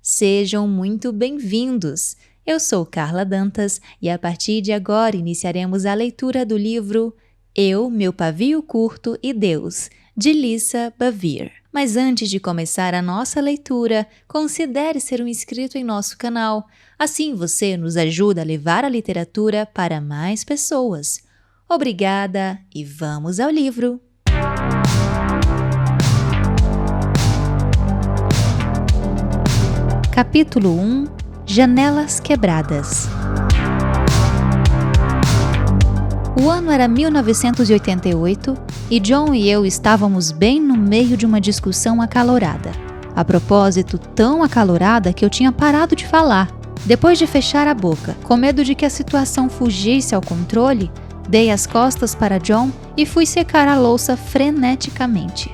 Sejam muito bem-vindos! Eu sou Carla Dantas e a partir de agora iniciaremos a leitura do livro Eu, Meu Pavio Curto e Deus, de Lisa Bevere. Mas antes de começar a nossa leitura, considere ser um inscrito em nosso canal. Assim você nos ajuda a levar a literatura para mais pessoas. Obrigada e vamos ao livro! Capítulo 1 – Janelas Quebradas. O ano era 1988 e John e eu estávamos bem no meio de uma discussão acalorada. A propósito, tão acalorada que eu tinha parado de falar. Depois de fechar a boca, com medo de que a situação fugisse ao controle, dei as costas para John e fui secar a louça freneticamente.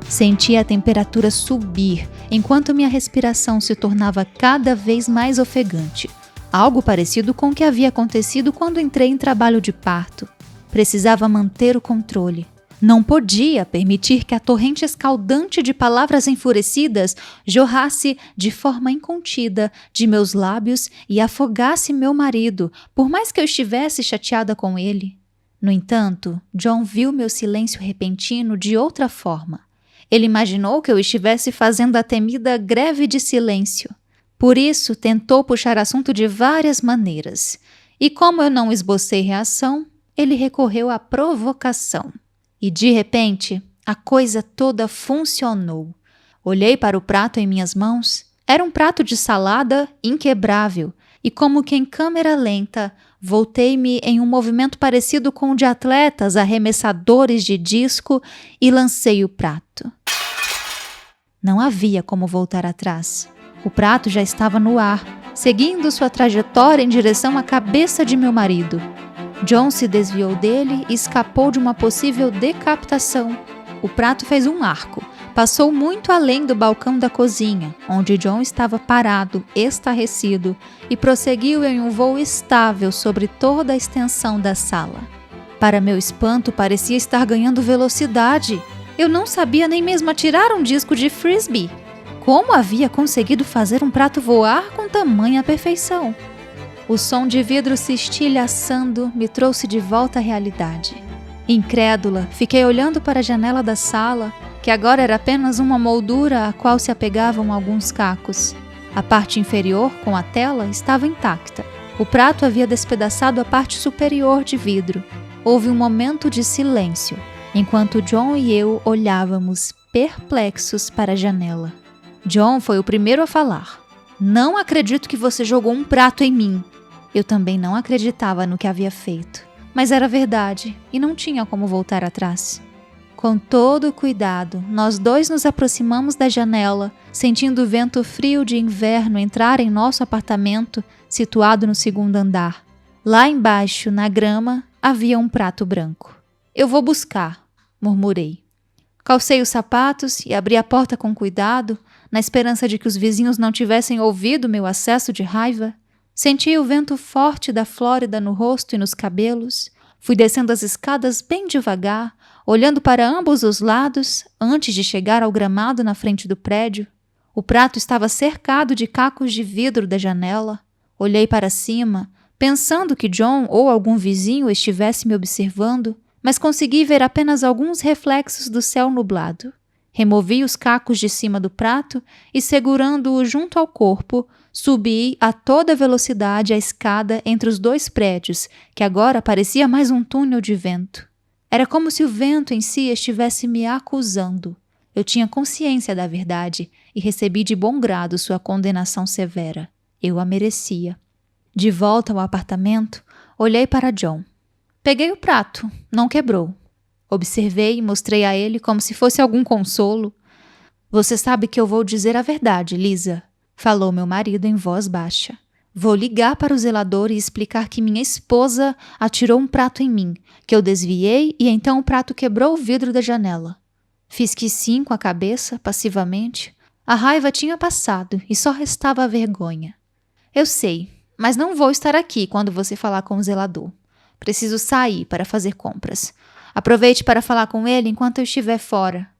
Senti a temperatura subir, enquanto minha respiração se tornava cada vez mais ofegante. Algo parecido com o que havia acontecido quando entrei em trabalho de parto. Precisava manter o controle. Não podia permitir que a torrente escaldante de palavras enfurecidas jorrasse de forma incontida de meus lábios e afogasse meu marido, por mais que eu estivesse chateada com ele. No entanto, John viu meu silêncio repentino de outra forma. Ele imaginou que eu estivesse fazendo a temida greve de silêncio. Por isso, tentou puxar assunto de várias maneiras. E como eu não esbocei reação, ele recorreu à provocação. E de repente, a coisa toda funcionou. Olhei para o prato em minhas mãos. Era um prato de salada inquebrável. E como que em câmera lenta, voltei-me em um movimento parecido com o de atletas arremessadores de disco e lancei o prato. Não havia como voltar atrás. O prato já estava no ar, seguindo sua trajetória em direção à cabeça de meu marido. John se desviou dele e escapou de uma possível decapitação. O prato fez um arco, passou muito além do balcão da cozinha, onde John estava parado, estarrecido, e prosseguiu em um voo estável sobre toda a extensão da sala. Para meu espanto, parecia estar ganhando velocidade. Eu não sabia nem mesmo atirar um disco de frisbee. Como havia conseguido fazer um prato voar com tamanha perfeição? O som de vidro se estilhaçando me trouxe de volta à realidade. Incrédula, fiquei olhando para a janela da sala, que agora era apenas uma moldura à qual se apegavam alguns cacos. A parte inferior, com a tela, estava intacta. O prato havia despedaçado a parte superior de vidro. Houve um momento de silêncio, enquanto John e eu olhávamos perplexos para a janela. John foi o primeiro a falar. Não acredito que você jogou um prato em mim. Eu também não acreditava no que havia feito. Mas era verdade e não tinha como voltar atrás. Com todo cuidado, nós dois nos aproximamos da janela, sentindo o vento frio de inverno entrar em nosso apartamento, situado no segundo andar. Lá embaixo, na grama, havia um prato branco. Eu vou buscar, murmurei. Calcei os sapatos e abri a porta com cuidado, na esperança de que os vizinhos não tivessem ouvido meu acesso de raiva. Senti o vento forte da Flórida no rosto e nos cabelos. Fui descendo as escadas bem devagar, olhando para ambos os lados, antes de chegar ao gramado na frente do prédio. O prato estava cercado de cacos de vidro da janela. Olhei para cima, pensando que John ou algum vizinho estivesse me observando, mas consegui ver apenas alguns reflexos do céu nublado. Removi os cacos de cima do prato e, segurando-o junto ao corpo, subi a toda velocidade a escada entre os dois prédios, que agora parecia mais um túnel de vento. Era como se o vento em si estivesse me acusando. Eu tinha consciência da verdade e recebi de bom grado sua condenação severa. Eu a merecia. De volta ao apartamento, olhei para John. Peguei o prato, não quebrou. Observei e mostrei a ele como se fosse algum consolo. Você sabe que eu vou dizer a verdade, Lisa, falou meu marido em voz baixa. Vou ligar para o zelador e explicar que minha esposa atirou um prato em mim, que eu desviei e então o prato quebrou o vidro da janela. Fiz que sim com a cabeça, passivamente. A raiva tinha passado e só restava a vergonha. Eu sei, mas não vou estar aqui quando você falar com o zelador. Preciso sair para fazer compras. Aproveite para falar com ele enquanto eu estiver fora.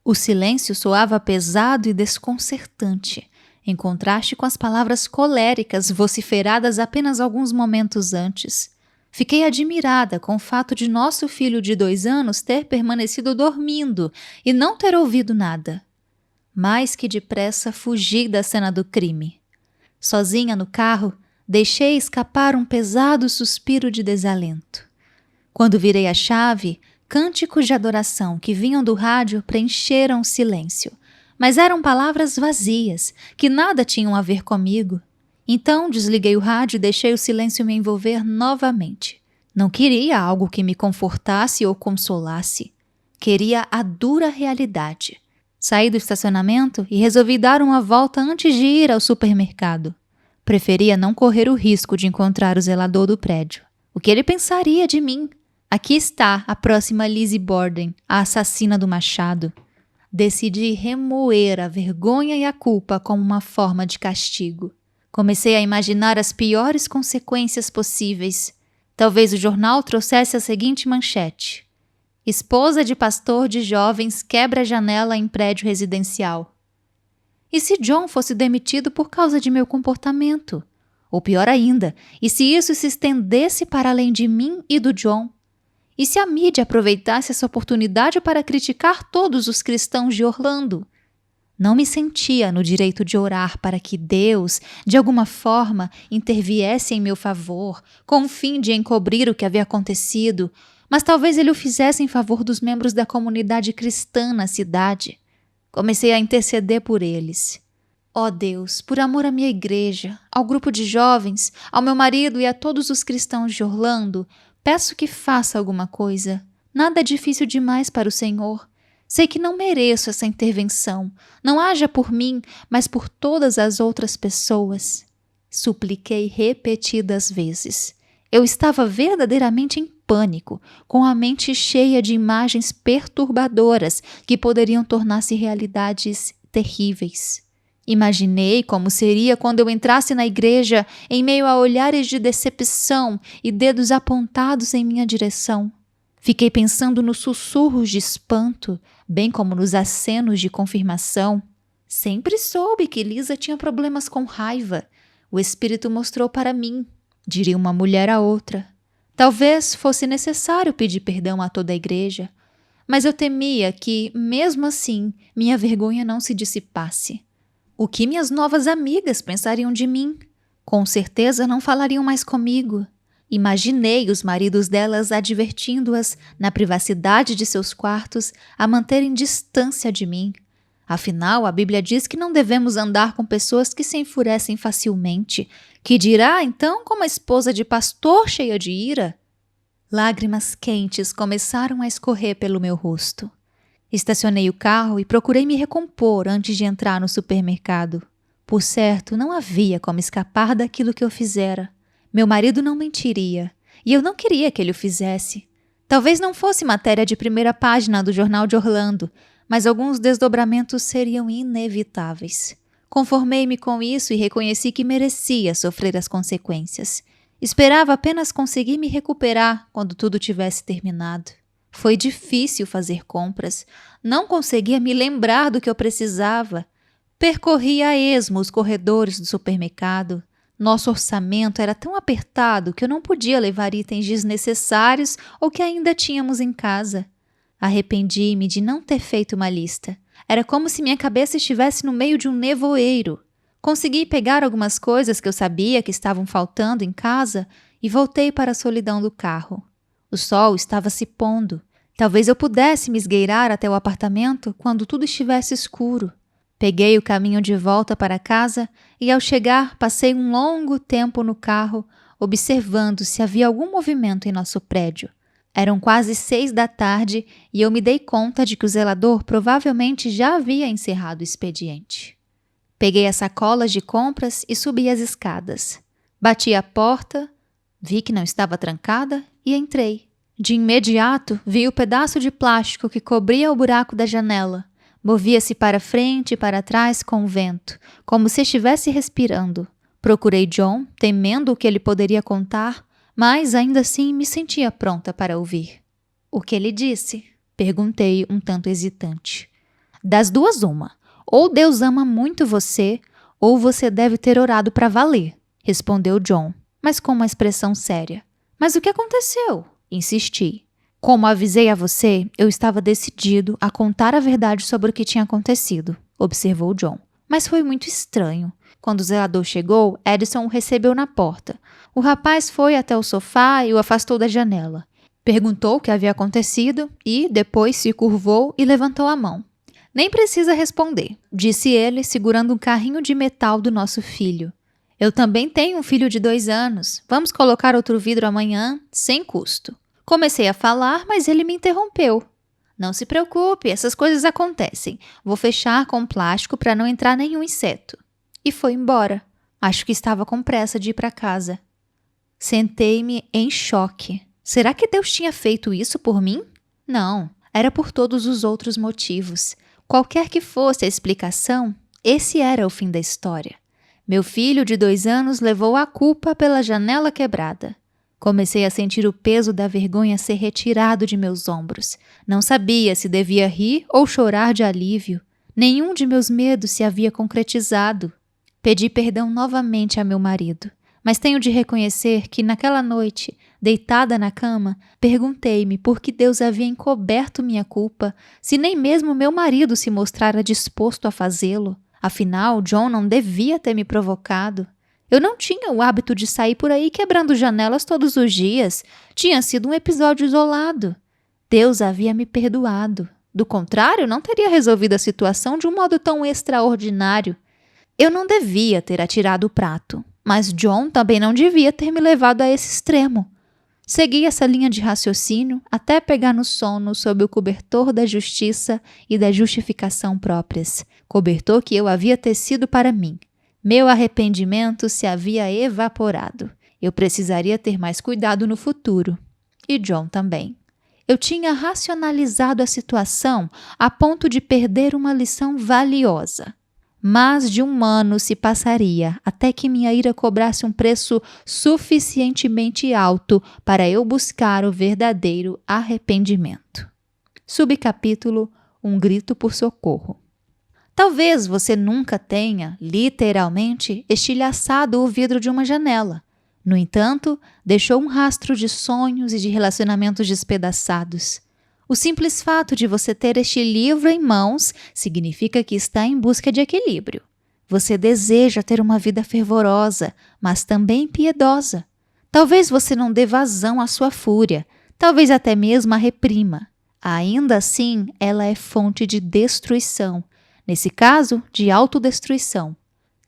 O silêncio soava pesado e desconcertante. em contraste com as palavras coléricas vociferadas apenas alguns momentos antes. Fiquei admirada com o fato de nosso filho de 2 anos ter permanecido dormindo e não ter ouvido nada. Mais que depressa fugi da cena do crime. Sozinha no carro, deixei escapar um pesado suspiro de desalento. Quando virei a chave, cânticos de adoração que vinham do rádio preencheram o silêncio, mas eram palavras vazias, que nada tinham a ver comigo. Então desliguei o rádio e deixei o silêncio me envolver novamente. Não queria algo que me confortasse ou consolasse. Queria a dura realidade. Saí do estacionamento e resolvi dar uma volta antes de ir ao supermercado. Preferia não correr o risco de encontrar o zelador do prédio. O que ele pensaria de mim? Aqui está a próxima Lizzie Borden, a assassina do machado. Decidi remoer a vergonha e a culpa como uma forma de castigo. Comecei a imaginar as piores consequências possíveis. Talvez o jornal trouxesse a seguinte manchete: esposa de pastor de jovens quebra a janela em prédio residencial. E se John fosse demitido por causa de meu comportamento? Ou pior ainda, e se isso se estendesse para além de mim e do John? E se a mídia aproveitasse essa oportunidade para criticar todos os cristãos de Orlando? Não me sentia no direito de orar para que Deus, de alguma forma, interviesse em meu favor, com o fim de encobrir o que havia acontecido, mas talvez ele o fizesse em favor dos membros da comunidade cristã na cidade. Comecei a interceder por eles. Ó Deus, por amor à minha igreja, ao grupo de jovens, ao meu marido e a todos os cristãos de Orlando, peço que faça alguma coisa. Nada é difícil demais para o Senhor. Sei que não mereço essa intervenção. Não haja por mim, mas por todas as outras pessoas. Supliquei repetidas vezes. Eu estava verdadeiramente em pânico, com a mente cheia de imagens perturbadoras que poderiam tornar-se realidades terríveis. Imaginei como seria quando eu entrasse na igreja em meio a olhares de decepção e dedos apontados em minha direção. Fiquei pensando nos sussurros de espanto, bem como nos acenos de confirmação. Sempre soube que Lisa tinha problemas com raiva. O Espírito mostrou para mim, diria uma mulher a outra. Talvez fosse necessário pedir perdão a toda a igreja, mas eu temia que, mesmo assim, minha vergonha não se dissipasse. O que minhas novas amigas pensariam de mim? Com certeza não falariam mais comigo. Imaginei os maridos delas advertindo-as, na privacidade de seus quartos, a manterem distância de mim. Afinal, a Bíblia diz que não devemos andar com pessoas que se enfurecem facilmente. Que dirá, então, como a esposa de pastor cheia de ira? Lágrimas quentes começaram a escorrer pelo meu rosto. Estacionei o carro e procurei me recompor antes de entrar no supermercado. Por certo, não havia como escapar daquilo que eu fizera. Meu marido não mentiria, e eu não queria que ele o fizesse. Talvez não fosse matéria de primeira página do Jornal de Orlando, mas alguns desdobramentos seriam inevitáveis. Conformei-me com isso e reconheci que merecia sofrer as consequências. Esperava apenas conseguir me recuperar quando tudo tivesse terminado. Foi difícil fazer compras. Não conseguia me lembrar do que eu precisava. Percorri a esmo os corredores do supermercado. Nosso orçamento era tão apertado que eu não podia levar itens desnecessários ou que ainda tínhamos em casa. Arrependi-me de não ter feito uma lista. Era como se minha cabeça estivesse no meio de um nevoeiro. Consegui pegar algumas coisas que eu sabia que estavam faltando em casa e voltei para a solidão do carro. O sol estava se pondo. Talvez eu pudesse me esgueirar até o apartamento quando tudo estivesse escuro. Peguei o caminho de volta para casa e, ao chegar, passei um longo tempo no carro, observando se havia algum movimento em nosso prédio. Eram quase 6 da tarde e eu me dei conta de que o zelador provavelmente já havia encerrado o expediente. Peguei as sacolas de compras e subi as escadas. Bati à porta, vi que não estava trancada e entrei. De imediato, vi o pedaço de plástico que cobria o buraco da janela. Movia-se para frente e para trás com o vento, como se estivesse respirando. Procurei John, temendo o que ele poderia contar, mas ainda assim me sentia pronta para ouvir. O que ele disse? Perguntei um tanto hesitante. Das duas uma. Ou Deus ama muito você, ou você deve ter orado para valer, respondeu John, mas com uma expressão séria. Mas o que aconteceu? Insisti. Como avisei a você, eu estava decidido a contar a verdade sobre o que tinha acontecido, observou John. Mas foi muito estranho. Quando o zelador chegou, Edison o recebeu na porta. O rapaz foi até o sofá e o afastou da janela. Perguntou o que havia acontecido e, depois, se curvou e levantou a mão. Nem precisa responder, disse ele, segurando um carrinho de metal do nosso filho. Eu também tenho um filho de 2 anos. Vamos colocar outro vidro amanhã, sem custo. Comecei a falar, mas ele me interrompeu. Não se preocupe, essas coisas acontecem. Vou fechar com plástico para não entrar nenhum inseto. E foi embora. Acho que estava com pressa de ir para casa. Sentei-me em choque. Será que Deus tinha feito isso por mim? Não, era por todos os outros motivos. Qualquer que fosse a explicação, esse era o fim da história. Meu filho de 2 anos levou a culpa pela janela quebrada. Comecei a sentir o peso da vergonha ser retirado de meus ombros. Não sabia se devia rir ou chorar de alívio. Nenhum de meus medos se havia concretizado. Pedi perdão novamente a meu marido, mas tenho de reconhecer que naquela noite, deitada na cama, perguntei-me por que Deus havia encoberto minha culpa, se nem mesmo meu marido se mostrara disposto a fazê-lo. Afinal, John não devia ter me provocado. Eu não tinha o hábito de sair por aí quebrando janelas todos os dias. Tinha sido um episódio isolado. Deus havia me perdoado. Do contrário, não teria resolvido a situação de um modo tão extraordinário. Eu não devia ter atirado o prato, mas John também não devia ter me levado a esse extremo. Segui essa linha de raciocínio até pegar no sono sob o cobertor da justiça e da justificação próprias, cobertor que eu havia tecido para mim. Meu arrependimento se havia evaporado. Eu precisaria ter mais cuidado no futuro. E John também. Eu tinha racionalizado a situação a ponto de perder uma lição valiosa. Mais de 1 ano se passaria até que minha ira cobrasse um preço suficientemente alto para eu buscar o verdadeiro arrependimento. Subcapítulo: Um grito por socorro. Talvez você nunca tenha, literalmente, estilhaçado o vidro de uma janela. No entanto, deixou um rastro de sonhos e de relacionamentos despedaçados. O simples fato de você ter este livro em mãos significa que está em busca de equilíbrio. Você deseja ter uma vida fervorosa, mas também piedosa. Talvez você não dê vazão à sua fúria, talvez até mesmo a reprima. Ainda assim, ela é fonte de destruição. Nesse caso, de autodestruição.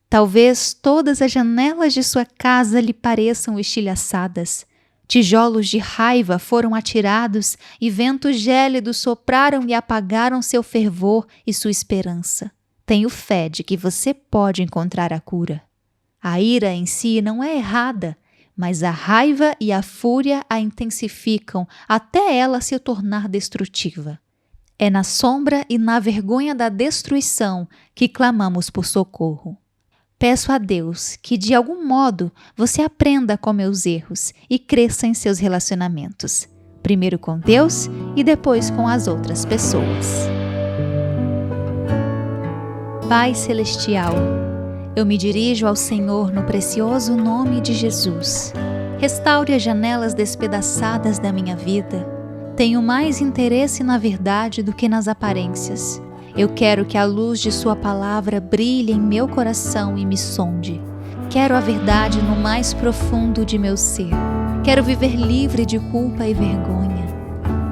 Talvez todas as janelas de sua casa lhe pareçam estilhaçadas. Tijolos de raiva foram atirados e ventos gélidos sopraram e apagaram seu fervor e sua esperança. Tenho fé de que você pode encontrar a cura. A ira em si não é errada, mas a raiva e a fúria a intensificam até ela se tornar destrutiva. É na sombra e na vergonha da destruição que clamamos por socorro. Peço a Deus que, de algum modo, você aprenda com meus erros e cresça em seus relacionamentos. Primeiro com Deus e depois com as outras pessoas. Pai Celestial, eu me dirijo ao Senhor no precioso nome de Jesus. Restaure as janelas despedaçadas da minha vida. Tenho mais interesse na verdade do que nas aparências. Eu quero que a luz de sua palavra brilhe em meu coração e me sonde. Quero a verdade no mais profundo de meu ser. Quero viver livre de culpa e vergonha.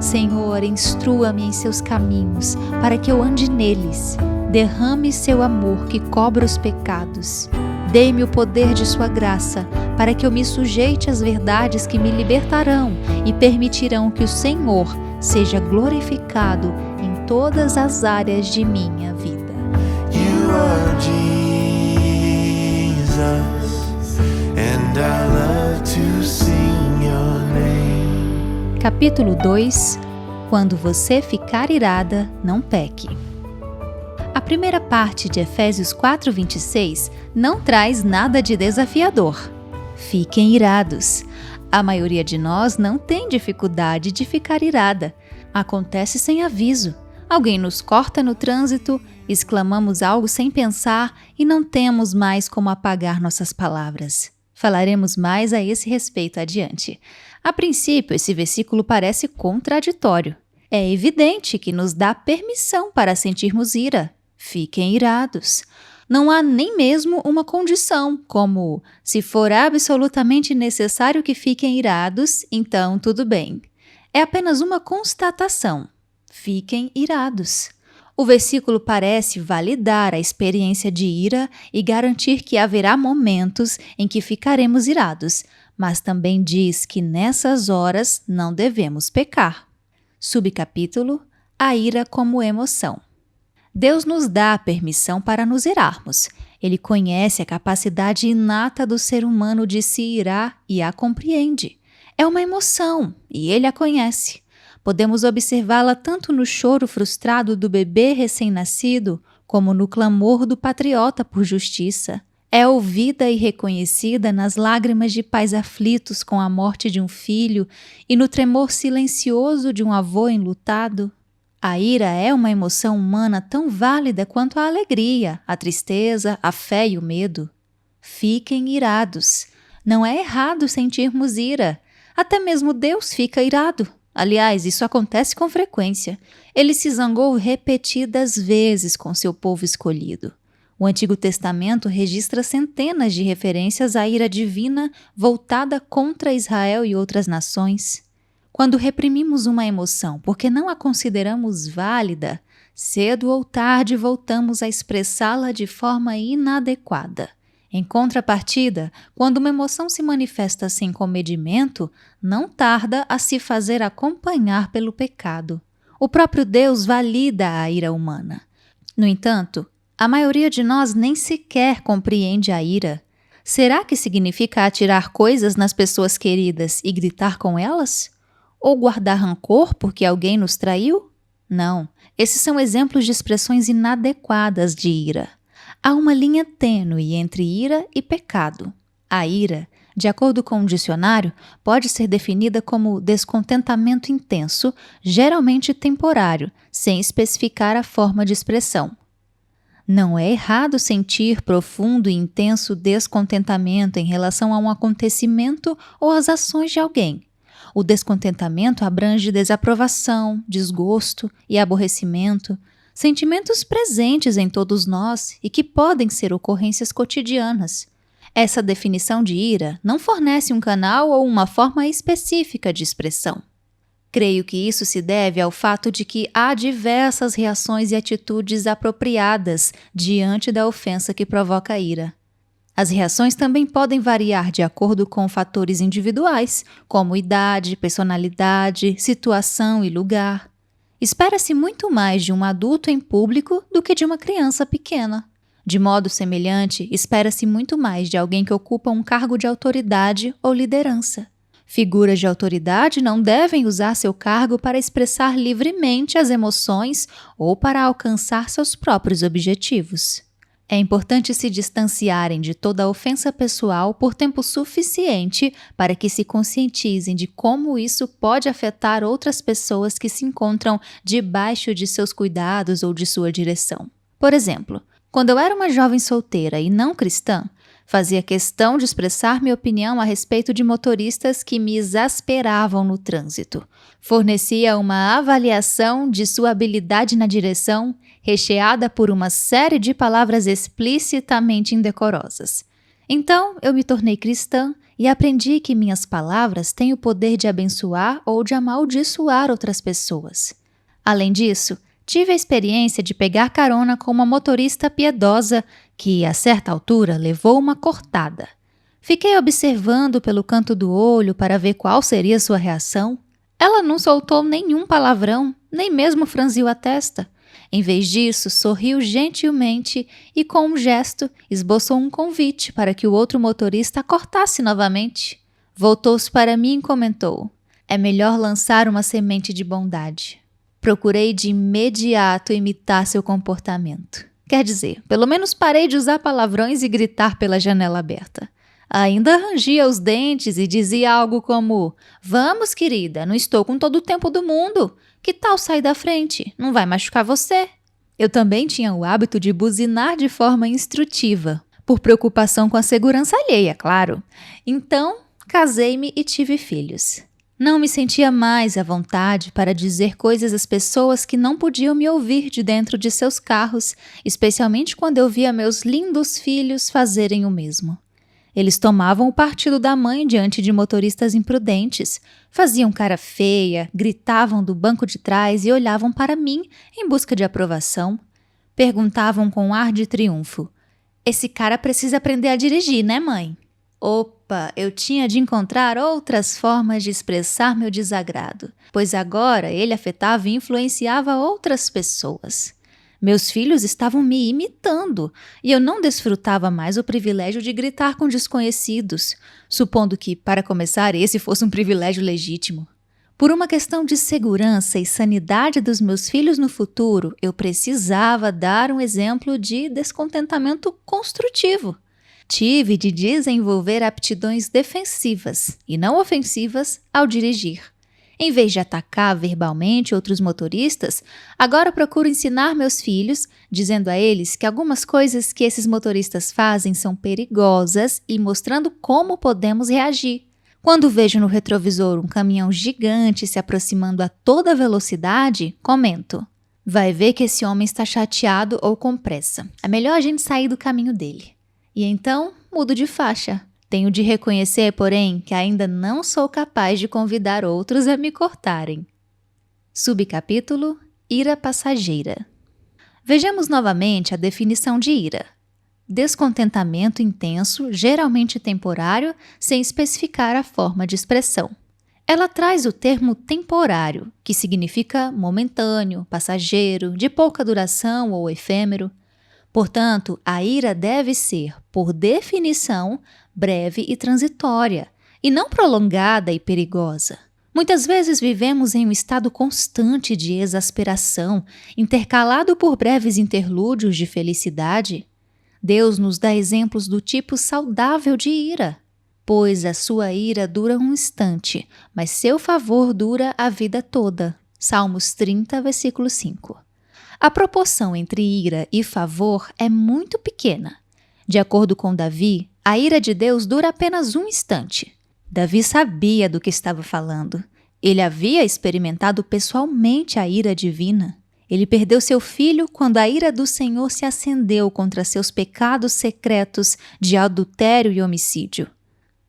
Senhor, instrua-me em seus caminhos para que eu ande neles. Derrame seu amor que cobre os pecados. Dê-me o poder de sua graça para que eu me sujeite às verdades que me libertarão e permitirão que o Senhor seja glorificado em todas as áreas de minha vida. You are Jesus, and I love to sing your name. Capítulo 2: Quando você ficar irada, não peque. A primeira parte de Efésios 4:26 não traz nada de desafiador. Fiquem irados. A maioria de nós não tem dificuldade de ficar irada. Acontece sem aviso. Alguém nos corta no trânsito Exclamamos algo sem pensar e não temos mais como apagar nossas palavras. Falaremos mais a esse respeito adiante. A princípio, esse versículo parece contraditório. É evidente que nos dá permissão para sentirmos ira. Fiquem irados. Não há nem mesmo uma condição, como se for absolutamente necessário que fiquem irados, então tudo bem. É apenas uma constatação. Fiquem irados. O versículo parece validar a experiência de ira e garantir que haverá momentos em que ficaremos irados, mas também diz que nessas horas não devemos pecar. Subcapítulo: A ira como emoção. Deus nos dá a permissão para nos irarmos. Ele conhece a capacidade inata do ser humano de se irar e a compreende. É uma emoção e ele a conhece. Podemos observá-la tanto no choro frustrado do bebê recém-nascido, como no clamor do patriota por justiça. É ouvida e reconhecida nas lágrimas de pais aflitos com a morte de um filho e no tremor silencioso de um avô enlutado. A ira é uma emoção humana tão válida quanto a alegria, a tristeza, a fé e o medo. Fiquem irados. Não é errado sentirmos ira. Até mesmo Deus fica irado. Aliás, isso acontece com frequência. Ele se zangou repetidas vezes com seu povo escolhido. O Antigo Testamento registra centenas de referências à ira divina voltada contra Israel e outras nações. Quando reprimimos uma emoção porque não a consideramos válida, cedo ou tarde voltamos a expressá-la de forma inadequada. Em contrapartida, quando uma emoção se manifesta sem comedimento, não tarda a se fazer acompanhar pelo pecado. O próprio Deus valida a ira humana. No entanto, a maioria de nós nem sequer compreende a ira. Será que significa atirar coisas nas pessoas queridas e gritar com elas? Ou guardar rancor porque alguém nos traiu? Não, esses são exemplos de expressões inadequadas de ira. Há uma linha tênue entre ira e pecado. A ira, de acordo com o dicionário, pode ser definida como descontentamento intenso, geralmente temporário, sem especificar a forma de expressão. Não é errado sentir profundo e intenso descontentamento em relação a um acontecimento ou às ações de alguém. O descontentamento abrange desaprovação, desgosto e aborrecimento, sentimentos presentes em todos nós e que podem ser ocorrências cotidianas. Essa definição de ira não fornece um canal ou uma forma específica de expressão. Creio que isso se deve ao fato de que há diversas reações e atitudes apropriadas diante da ofensa que provoca a ira. As reações também podem variar de acordo com fatores individuais, como idade, personalidade, situação e lugar. Espera-se muito mais de um adulto em público do que de uma criança pequena. De modo semelhante, espera-se muito mais de alguém que ocupa um cargo de autoridade ou liderança. Figuras de autoridade não devem usar seu cargo para expressar livremente as emoções ou para alcançar seus próprios objetivos. É importante se distanciarem de toda ofensa pessoal por tempo suficiente para que se conscientizem de como isso pode afetar outras pessoas que se encontram debaixo de seus cuidados ou de sua direção. Por exemplo, quando eu era uma jovem solteira e não cristã, fazia questão de expressar minha opinião a respeito de motoristas que me exasperavam no trânsito. Fornecia uma avaliação de sua habilidade na direção, recheada por uma série de palavras explicitamente indecorosas. Então, eu me tornei cristã e aprendi que minhas palavras têm o poder de abençoar ou de amaldiçoar outras pessoas. Além disso, tive a experiência de pegar carona com uma motorista piedosa que, a certa altura, levou uma cortada. Fiquei observando pelo canto do olho para ver qual seria sua reação. Ela não soltou nenhum palavrão, nem mesmo franziu a testa. Em vez disso, sorriu gentilmente e, com um gesto, esboçou um convite para que o outro motorista a cortasse novamente. Voltou-se para mim e comentou: "É melhor lançar uma semente de bondade." Procurei de imediato imitar seu comportamento. Quer dizer, pelo menos parei de usar palavrões e gritar pela janela aberta. Ainda rangia os dentes e dizia algo como: "Vamos, querida, não estou com todo o tempo do mundo. Que tal sair da frente? Não vai machucar você." Eu também tinha o hábito de buzinar de forma instrutiva, por preocupação com a segurança alheia, claro. Então, casei-me e tive filhos. Não me sentia mais à vontade para dizer coisas às pessoas que não podiam me ouvir de dentro de seus carros, especialmente quando eu via meus lindos filhos fazerem o mesmo. Eles tomavam o partido da mãe diante de motoristas imprudentes, faziam cara feia, gritavam do banco de trás e olhavam para mim em busca de aprovação. Perguntavam com ar de triunfo: "Esse cara precisa aprender a dirigir, né, mãe?" Opa, eu tinha de encontrar outras formas de expressar meu desagrado, pois agora ele afetava e influenciava outras pessoas. Meus filhos estavam me imitando e eu não desfrutava mais o privilégio de gritar com desconhecidos, supondo que, para começar, esse fosse um privilégio legítimo. Por uma questão de segurança e sanidade dos meus filhos no futuro, eu precisava dar um exemplo de descontentamento construtivo. Tive de desenvolver aptidões defensivas e não ofensivas ao dirigir. Em vez de atacar verbalmente outros motoristas, agora procuro ensinar meus filhos, dizendo a eles que algumas coisas que esses motoristas fazem são perigosas e mostrando como podemos reagir. Quando vejo no retrovisor um caminhão gigante se aproximando a toda velocidade, comento: "Vai ver que esse homem está chateado ou com pressa. É melhor a gente sair do caminho dele." E então, mudo de faixa. Tenho de reconhecer, porém, que ainda não sou capaz de convidar outros a me cortarem. Subcapítulo: Ira passageira. Vejamos novamente a definição de ira. Descontentamento intenso, geralmente temporário, sem especificar a forma de expressão. Ela traz o termo temporário, que significa momentâneo, passageiro, de pouca duração ou efêmero. Portanto, a ira deve ser, por definição, breve e transitória, e não prolongada e perigosa. Muitas vezes vivemos em um estado constante de exasperação, intercalado por breves interlúdios de felicidade. Deus nos dá exemplos do tipo saudável de ira. Pois a sua ira dura um instante, mas seu favor dura a vida toda. Salmos 30, versículo 5. A proporção entre ira e favor é muito pequena. De acordo com Davi, a ira de Deus dura apenas um instante. Davi sabia do que estava falando. Ele havia experimentado pessoalmente a ira divina. Ele perdeu seu filho quando a ira do Senhor se acendeu contra seus pecados secretos de adultério e homicídio.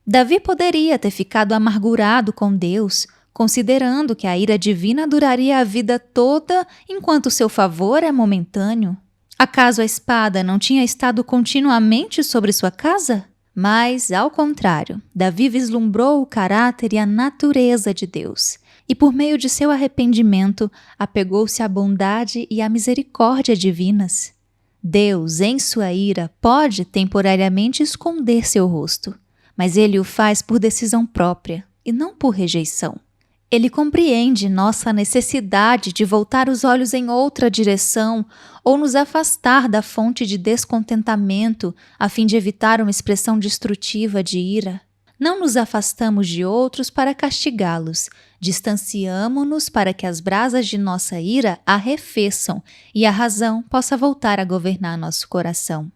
Davi poderia ter ficado amargurado com Deus, considerando que a ira divina duraria a vida toda enquanto seu favor é momentâneo. Acaso a espada não tinha estado continuamente sobre sua casa? Mas, ao contrário, Davi vislumbrou o caráter e a natureza de Deus, e por meio de seu arrependimento, apegou-se à bondade e à misericórdia divinas. Deus, em sua ira, pode temporariamente esconder seu rosto, mas ele o faz por decisão própria e não por rejeição. Ele compreende nossa necessidade de voltar os olhos em outra direção ou nos afastar da fonte de descontentamento a fim de evitar uma expressão destrutiva de ira. Não nos afastamos de outros para castigá-los, distanciamo-nos para que as brasas de nossa ira arrefeçam e a razão possa voltar a governar nosso coração.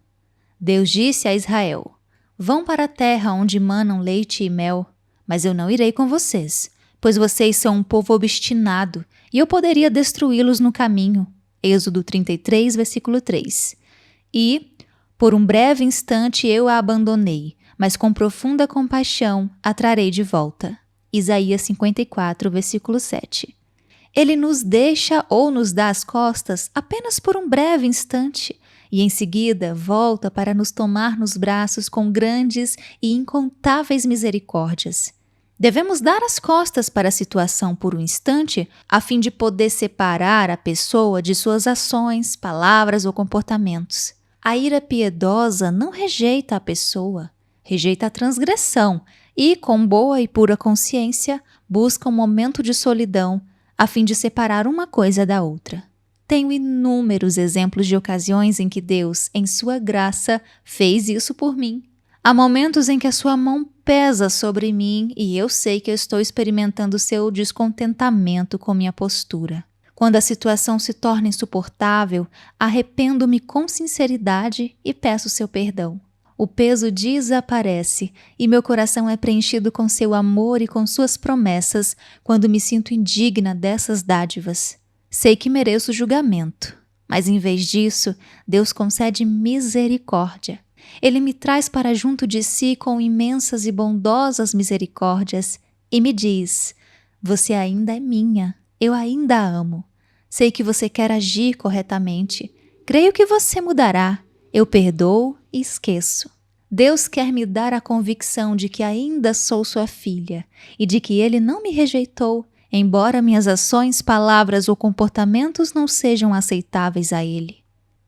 Deus disse a Israel: "Vão para a terra onde manam leite e mel, mas eu não irei com vocês, pois vocês são um povo obstinado, e eu poderia destruí-los no caminho." Êxodo 33, versículo 3. E, por um breve instante eu a abandonei, mas com profunda compaixão a trarei de volta. Isaías 54, versículo 7. Ele nos deixa ou nos dá as costas apenas por um breve instante, e em seguida volta para nos tomar nos braços com grandes e incontáveis misericórdias. Devemos dar as costas para a situação por um instante, a fim de poder separar a pessoa de suas ações, palavras ou comportamentos. A ira piedosa não rejeita a pessoa, rejeita a transgressão e, com boa e pura consciência, busca um momento de solidão, a fim de separar uma coisa da outra. Tenho inúmeros exemplos de ocasiões em que Deus, em sua graça, fez isso por mim. Há momentos em que a sua mão pesa sobre mim e eu sei que eu estou experimentando seu descontentamento com minha postura. Quando a situação se torna insuportável, arrependo-me com sinceridade e peço seu perdão. O peso desaparece e meu coração é preenchido com seu amor e com suas promessas quando me sinto indigna dessas dádivas. Sei que mereço julgamento, mas em vez disso, Deus concede misericórdia. Ele me traz para junto de si com imensas e bondosas misericórdias e me diz: você ainda é minha, eu ainda a amo. Sei que você quer agir corretamente. Creio que você mudará. Eu perdoo e esqueço. Deus quer me dar a convicção de que ainda sou sua filha e de que Ele não me rejeitou, embora minhas ações, palavras ou comportamentos não sejam aceitáveis a Ele.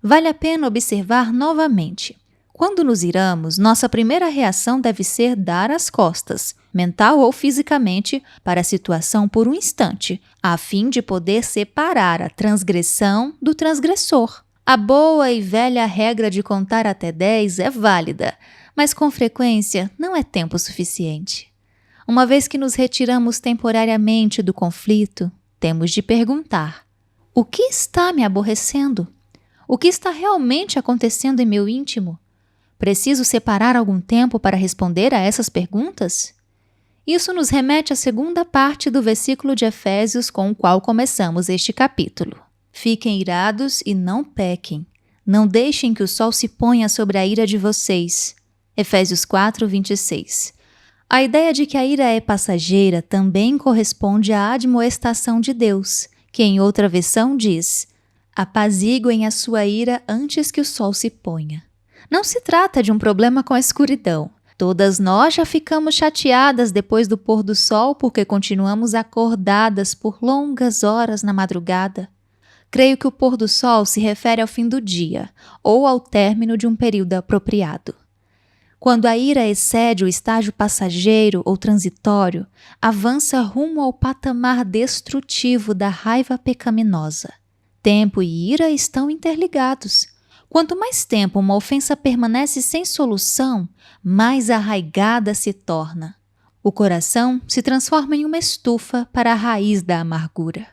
Vale a pena observar novamente. Quando nos iramos, nossa primeira reação deve ser dar as costas, mental ou fisicamente, para a situação por um instante, a fim de poder separar a transgressão do transgressor. A boa e velha regra de contar até 10 é válida, mas com frequência não é tempo suficiente. Uma vez que nos retiramos temporariamente do conflito, temos de perguntar: o que está me aborrecendo? O que está realmente acontecendo em meu íntimo? Preciso separar algum tempo para responder a essas perguntas? Isso nos remete à segunda parte do versículo de Efésios com o qual começamos este capítulo. Fiquem irados e não pequem. Não deixem que o sol se ponha sobre a ira de vocês. Efésios 4, 26. A ideia de que a ira é passageira também corresponde à admoestação de Deus, que em outra versão diz: apaziguem a sua ira antes que o sol se ponha. Não se trata de um problema com a escuridão. Todas nós já ficamos chateadas depois do pôr do sol porque continuamos acordadas por longas horas na madrugada. Creio que o pôr do sol se refere ao fim do dia ou ao término de um período apropriado. Quando a ira excede o estágio passageiro ou transitório, avança rumo ao patamar destrutivo da raiva pecaminosa. Tempo e ira estão interligados. Quanto mais tempo uma ofensa permanece sem solução, mais arraigada se torna. O coração se transforma em uma estufa para a raiz da amargura.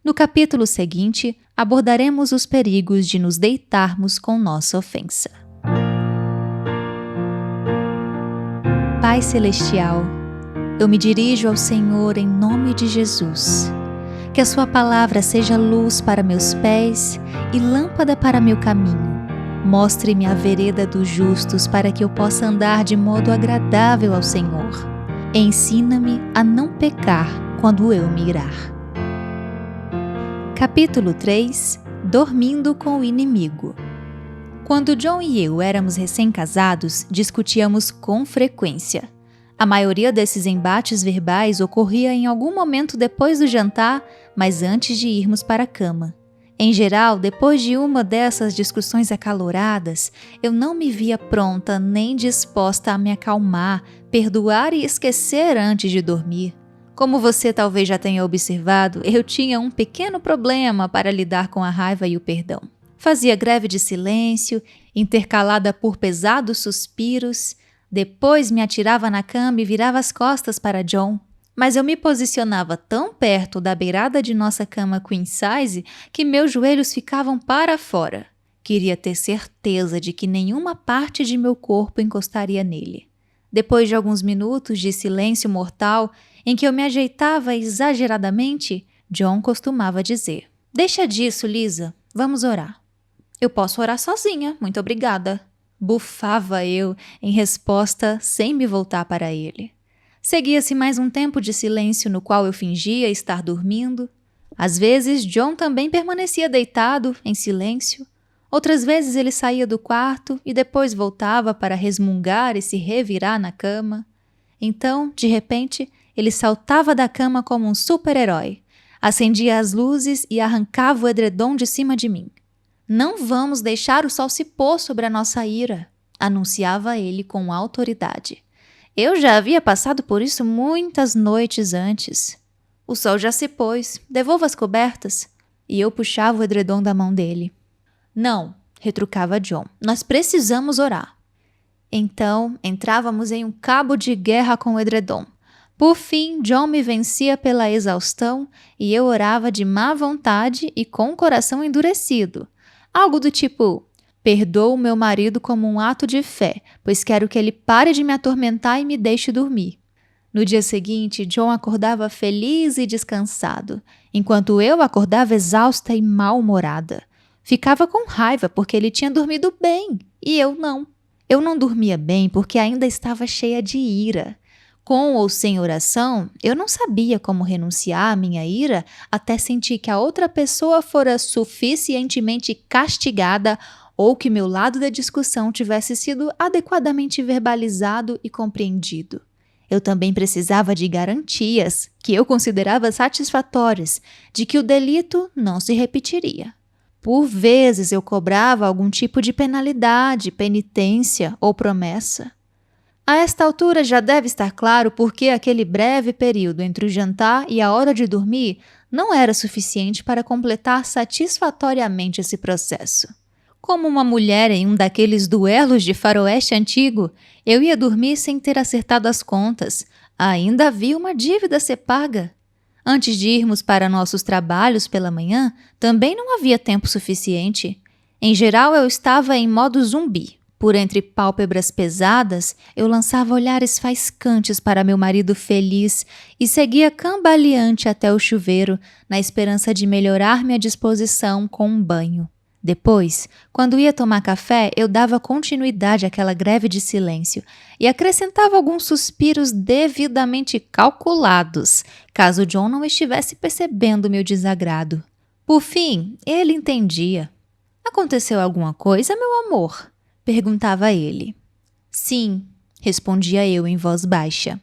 No capítulo seguinte, abordaremos os perigos de nos deitarmos com nossa ofensa. Pai Celestial, eu me dirijo ao Senhor em nome de Jesus. Que a sua palavra seja luz para meus pés e lâmpada para meu caminho. Mostre-me a vereda dos justos para que eu possa andar de modo agradável ao Senhor. Ensina-me a não pecar quando eu me irar. Capítulo 3 – Dormindo com o inimigo. Quando John e eu éramos recém-casados, discutíamos com frequência. A maioria desses embates verbais ocorria em algum momento depois do jantar, mas antes de irmos para a cama. Em geral, depois de uma dessas discussões acaloradas, eu não me via pronta nem disposta a me acalmar, perdoar e esquecer antes de dormir. Como você talvez já tenha observado, eu tinha um pequeno problema para lidar com a raiva e o perdão. Fazia greve de silêncio, intercalada por pesados suspiros. Depois me atirava na cama e virava as costas para John. Mas eu me posicionava tão perto da beirada de nossa cama queen size que meus joelhos ficavam para fora. Queria ter certeza de que nenhuma parte de meu corpo encostaria nele. Depois de alguns minutos de silêncio mortal, em que eu me ajeitava exageradamente, John costumava dizer: deixa disso, Lisa, vamos orar. Eu posso orar sozinha, muito obrigada. Bufava eu em resposta sem me voltar para ele. Seguia-se mais um tempo de silêncio no qual eu fingia estar dormindo. Às vezes, John também permanecia deitado, em silêncio. Outras vezes ele saía do quarto e depois voltava para resmungar e se revirar na cama. Então, de repente, ele saltava da cama como um super-herói, acendia as luzes e arrancava o edredom de cima de mim. Não vamos deixar o sol se pôr sobre a nossa ira, anunciava ele com autoridade. Eu já havia passado por isso muitas noites antes. O sol já se pôs, devolva as cobertas. E eu puxava o edredom da mão dele. Não, retrucava John, nós precisamos orar. Então, entrávamos em um cabo de guerra com o edredom. Por fim, John me vencia pela exaustão e eu orava de má vontade e com o coração endurecido. Algo do tipo: perdoo meu marido como um ato de fé, pois quero que ele pare de me atormentar e me deixe dormir. No dia seguinte, John acordava feliz e descansado, enquanto eu acordava exausta e mal-humorada. Ficava com raiva porque ele tinha dormido bem e eu não. Eu não dormia bem porque ainda estava cheia de ira. Com ou sem oração, eu não sabia como renunciar à minha ira até sentir que a outra pessoa fora suficientemente castigada ou que meu lado da discussão tivesse sido adequadamente verbalizado e compreendido. Eu também precisava de garantias, que eu considerava satisfatórias, de que o delito não se repetiria. Por vezes eu cobrava algum tipo de penalidade, penitência ou promessa. A esta altura já deve estar claro por que aquele breve período entre o jantar e a hora de dormir não era suficiente para completar satisfatoriamente esse processo. Como uma mulher em um daqueles duelos de faroeste antigo, eu ia dormir sem ter acertado as contas. Ainda havia uma dívida a ser paga. Antes de irmos para nossos trabalhos pela manhã, também não havia tempo suficiente. Em geral, eu estava em modo zumbi. Por entre pálpebras pesadas, eu lançava olhares faiscantes para meu marido feliz e seguia cambaleante até o chuveiro, na esperança de melhorar minha disposição com um banho. Depois, quando ia tomar café, eu dava continuidade àquela greve de silêncio e acrescentava alguns suspiros devidamente calculados, caso John não estivesse percebendo meu desagrado. Por fim, ele entendia. "Aconteceu alguma coisa, meu amor?" perguntava ele. "Sim", respondia eu em voz baixa.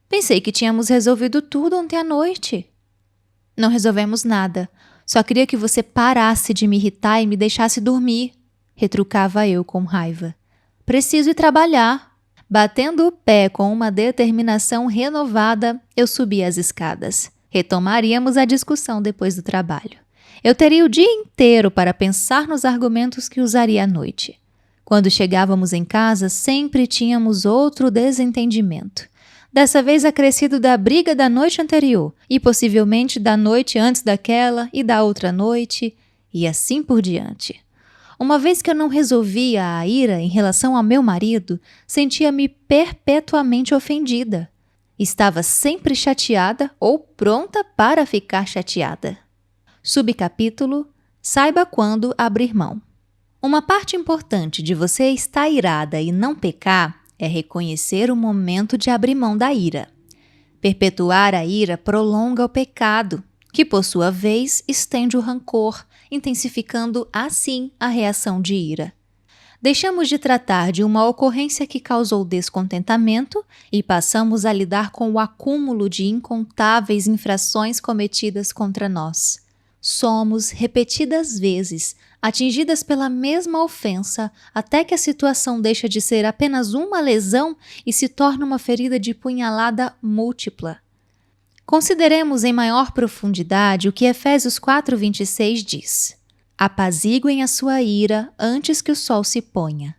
"Pensei que tínhamos resolvido tudo ontem à noite." "Não resolvemos nada. Só queria que você parasse de me irritar e me deixasse dormir", retrucava eu com raiva. "Preciso ir trabalhar." Batendo o pé com uma determinação renovada, eu subi as escadas. Retomaríamos a discussão depois do trabalho. Eu teria o dia inteiro para pensar nos argumentos que usaria à noite. Quando chegávamos em casa, sempre tínhamos outro desentendimento. Dessa vez acrescido da briga da noite anterior, e possivelmente da noite antes daquela e da outra noite, e assim por diante. Uma vez que eu não resolvia a ira em relação ao meu marido, sentia-me perpetuamente ofendida. Estava sempre chateada ou pronta para ficar chateada. Subcapítulo: Saiba quando abrir mão. Uma parte importante de você estar irada e não pecar é reconhecer o momento de abrir mão da ira. Perpetuar a ira prolonga o pecado, que por sua vez estende o rancor, intensificando assim a reação de ira. Deixamos de tratar de uma ocorrência que causou descontentamento e passamos a lidar com o acúmulo de incontáveis infrações cometidas contra nós. Somos, repetidas vezes, atingidas pela mesma ofensa até que a situação deixa de ser apenas uma lesão e se torna uma ferida de punhalada múltipla. Consideremos em maior profundidade o que Efésios 4:26 diz: "Apaziguem a sua ira antes que o sol se ponha."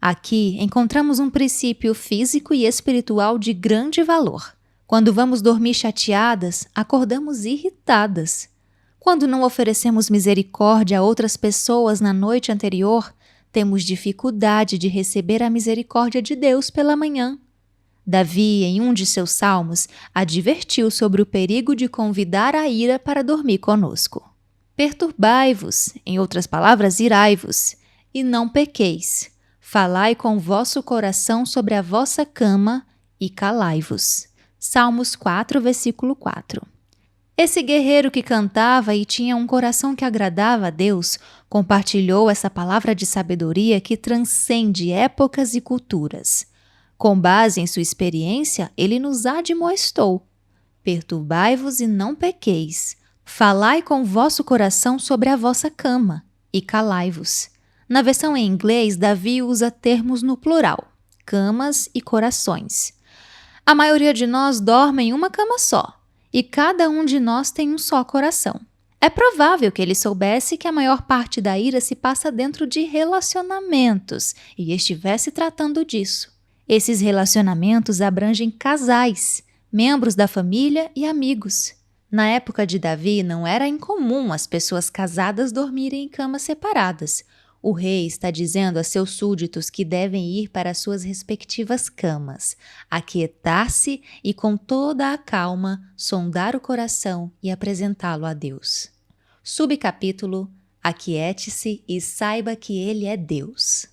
Aqui encontramos um princípio físico e espiritual de grande valor. Quando vamos dormir chateadas, acordamos irritadas. Quando não oferecemos misericórdia a outras pessoas na noite anterior, temos dificuldade de receber a misericórdia de Deus pela manhã. Davi, em um de seus salmos, advertiu sobre o perigo de convidar a ira para dormir conosco. "Perturbai-vos", em outras palavras, irai-vos, "e não pequeis. Falai com o vosso coração sobre a vossa cama e calai-vos." Salmos 4, versículo 4. Esse guerreiro que cantava e tinha um coração que agradava a Deus, compartilhou essa palavra de sabedoria que transcende épocas e culturas. Com base em sua experiência, ele nos admoestou: "Perturbai-vos e não pequeis. Falai com o vosso coração sobre a vossa cama e calai-vos." Na versão em inglês, Davi usa termos no plural, camas e corações. A maioria de nós dorme em uma cama só. E cada um de nós tem um só coração. É provável que ele soubesse que a maior parte da ira se passa dentro de relacionamentos e estivesse tratando disso. Esses relacionamentos abrangem casais, membros da família e amigos. Na época de Davi, não era incomum as pessoas casadas dormirem em camas separadas. O rei está dizendo a seus súditos que devem ir para suas respectivas camas, aquietar-se e com toda a calma sondar o coração e apresentá-lo a Deus. Subcapítulo: Aquiete-se e saiba que Ele é Deus.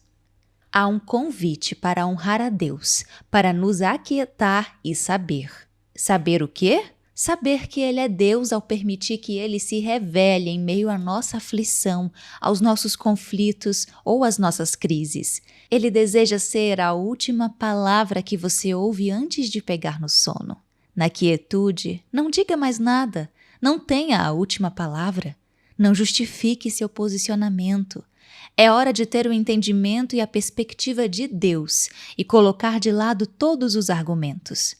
Há um convite para honrar a Deus, para nos aquietar e saber. Saber o quê? Saber que Ele é Deus ao permitir que Ele se revele em meio à nossa aflição, aos nossos conflitos ou às nossas crises. Ele deseja ser a última palavra que você ouve antes de pegar no sono. Na quietude, não diga mais nada, não tenha a última palavra, não justifique seu posicionamento. É hora de ter o entendimento e a perspectiva de Deus e colocar de lado todos os argumentos.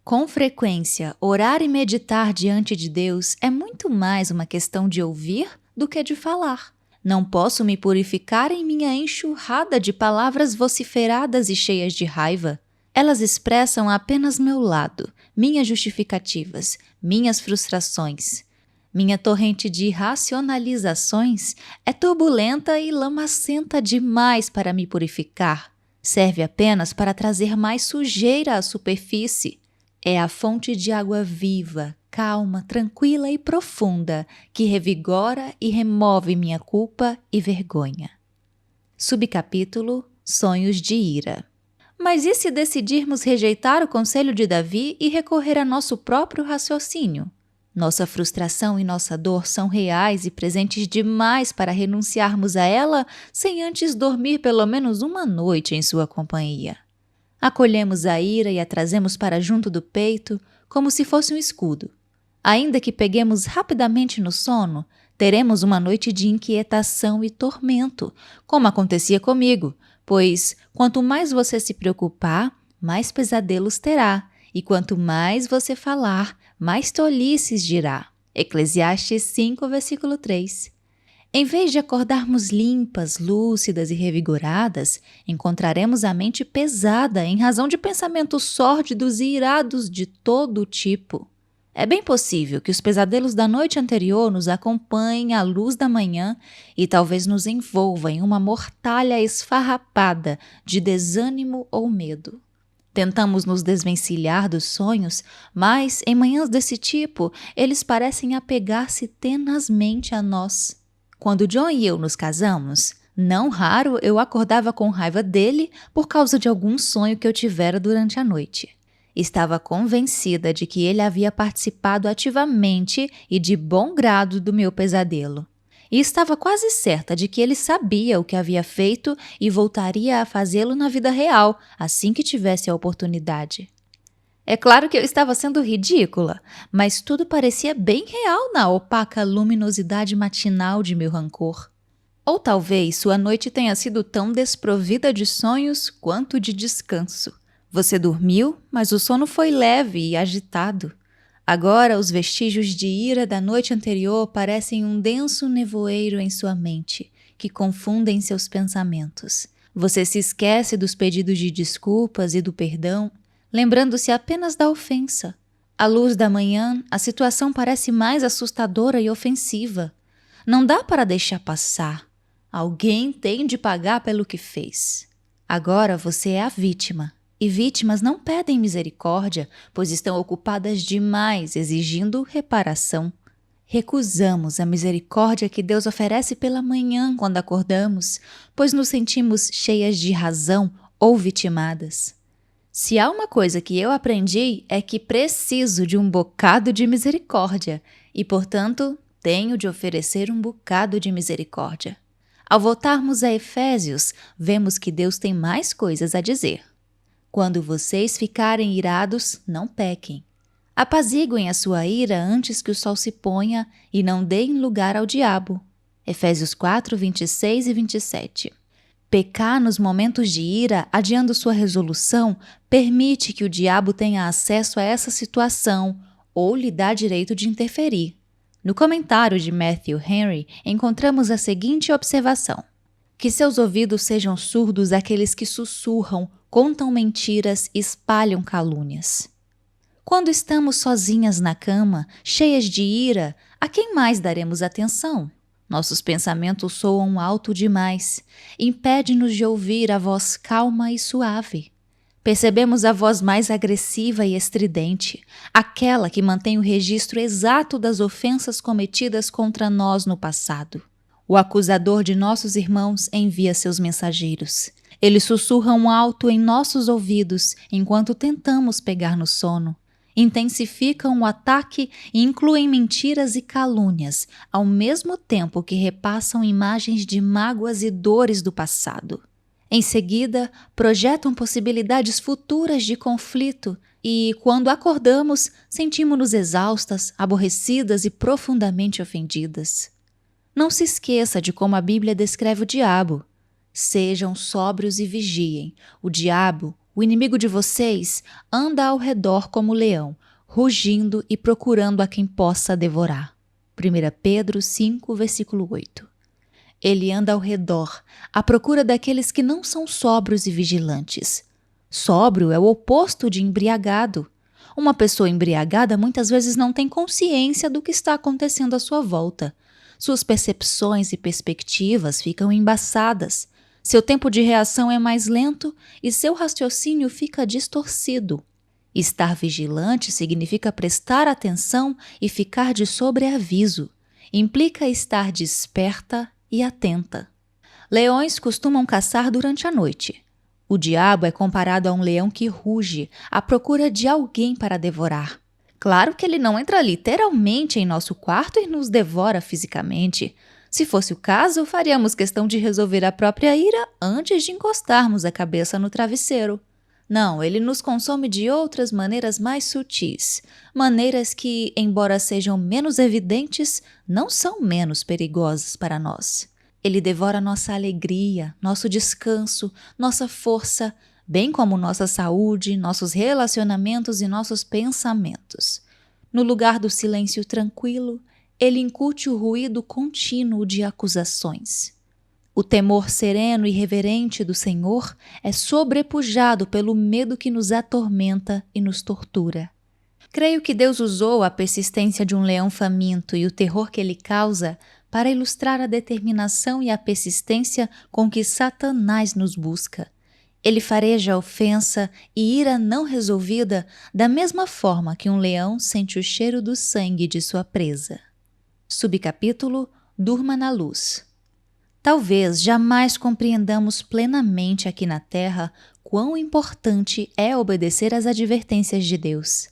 Com frequência, orar e meditar diante de Deus é muito mais uma questão de ouvir do que de falar. Não posso me purificar em minha enxurrada de palavras vociferadas e cheias de raiva. Elas expressam apenas meu lado, minhas justificativas, minhas frustrações. Minha torrente de racionalizações é turbulenta e lamacenta demais para me purificar. Serve apenas para trazer mais sujeira à superfície. É a fonte de água viva, calma, tranquila e profunda que revigora e remove minha culpa e vergonha. Subcapítulo: Sonhos de ira. Mas e se decidirmos rejeitar o conselho de Davi e recorrer a nosso próprio raciocínio? Nossa frustração e nossa dor são reais e presentes demais para renunciarmos a ela sem antes dormir pelo menos uma noite em sua companhia. Acolhemos a ira e a trazemos para junto do peito como se fosse um escudo. Ainda que peguemos rapidamente no sono, teremos uma noite de inquietação e tormento, como acontecia comigo, pois quanto mais você se preocupar, mais pesadelos terá, e quanto mais você falar, mais tolices dirá. Eclesiastes 5, versículo 3. Em vez de acordarmos limpas, lúcidas e revigoradas, encontraremos a mente pesada em razão de pensamentos sórdidos e irados de todo tipo. É bem possível que os pesadelos da noite anterior nos acompanhem à luz da manhã e talvez nos envolva em uma mortalha esfarrapada de desânimo ou medo. Tentamos nos desvencilhar dos sonhos, mas em manhãs desse tipo, eles parecem apegar-se tenazmente a nós. Quando John e eu nos casamos, não raro eu acordava com raiva dele por causa de algum sonho que eu tivera durante a noite. Estava convencida de que ele havia participado ativamente e de bom grado do meu pesadelo. E estava quase certa de que ele sabia o que havia feito e voltaria a fazê-lo na vida real, assim que tivesse a oportunidade. É claro que eu estava sendo ridícula, mas tudo parecia bem real na opaca luminosidade matinal de meu rancor. Ou talvez sua noite tenha sido tão desprovida de sonhos quanto de descanso. Você dormiu, mas o sono foi leve e agitado. Agora os vestígios de ira da noite anterior parecem um denso nevoeiro em sua mente, que confundem seus pensamentos. Você se esquece dos pedidos de desculpas e do perdão, lembrando-se apenas da ofensa. À luz da manhã, a situação parece mais assustadora e ofensiva. Não dá para deixar passar. Alguém tem de pagar pelo que fez. Agora você é a vítima. E vítimas não pedem misericórdia, pois estão ocupadas demais exigindo reparação. Recusamos a misericórdia que Deus oferece pela manhã quando acordamos, pois nos sentimos cheias de razão ou vitimadas. Se há uma coisa que eu aprendi é que preciso de um bocado de misericórdia e, portanto, tenho de oferecer um bocado de misericórdia. Ao voltarmos a Efésios, vemos que Deus tem mais coisas a dizer. Quando vocês ficarem irados, não pequem. Apaziguem a sua ira antes que o sol se ponha e não deem lugar ao diabo. Efésios 4, 26 e 27. Pecar nos momentos de ira, adiando sua resolução, permite que o diabo tenha acesso a essa situação ou lhe dá direito de interferir. No comentário de Matthew Henry, encontramos a seguinte observação: que seus ouvidos sejam surdos àqueles que sussurram, contam mentiras e espalham calúnias. Quando estamos sozinhas na cama, cheias de ira, a quem mais daremos atenção? Nossos pensamentos soam alto demais, impede-nos de ouvir a voz calma e suave. Percebemos a voz mais agressiva e estridente, aquela que mantém o registro exato das ofensas cometidas contra nós no passado. O acusador de nossos irmãos envia seus mensageiros. Eles sussurram alto em nossos ouvidos enquanto tentamos pegar no sono. Intensificam o ataque e incluem mentiras e calúnias, ao mesmo tempo que repassam imagens de mágoas e dores do passado. Em seguida, projetam possibilidades futuras de conflito e, quando acordamos, sentimos-nos exaustas, aborrecidas e profundamente ofendidas. Não se esqueça de como a Bíblia descreve o diabo. Sejam sóbrios e vigiem. O diabo, o inimigo de vocês, anda ao redor como leão, rugindo e procurando a quem possa devorar. 1 Pedro 5, versículo 8. Ele anda ao redor, à procura daqueles que não são sóbrios e vigilantes. Sóbrio é o oposto de embriagado. Uma pessoa embriagada muitas vezes não tem consciência do que está acontecendo à sua volta. Suas percepções e perspectivas ficam embaçadas. Seu tempo de reação é mais lento e seu raciocínio fica distorcido. Estar vigilante significa prestar atenção e ficar de sobreaviso. Implica estar desperta e atenta. Leões costumam caçar durante a noite. O diabo é comparado a um leão que ruge à procura de alguém para devorar. Claro que ele não entra literalmente em nosso quarto e nos devora fisicamente. Se fosse o caso, faríamos questão de resolver a própria ira antes de encostarmos a cabeça no travesseiro. Não, ele nos consome de outras maneiras mais sutis, maneiras que, embora sejam menos evidentes, não são menos perigosas para nós. Ele devora nossa alegria, nosso descanso, nossa força, bem como nossa saúde, nossos relacionamentos e nossos pensamentos. No lugar do silêncio tranquilo, ele incute o ruído contínuo de acusações. O temor sereno e reverente do Senhor é sobrepujado pelo medo que nos atormenta e nos tortura. Creio que Deus usou a persistência de um leão faminto e o terror que ele causa para ilustrar a determinação e a persistência com que Satanás nos busca. Ele fareja a ofensa e ira não resolvida da mesma forma que um leão sente o cheiro do sangue de sua presa. Subcapítulo: Durma na luz. Talvez jamais compreendamos plenamente aqui na Terra quão importante é obedecer às advertências de Deus.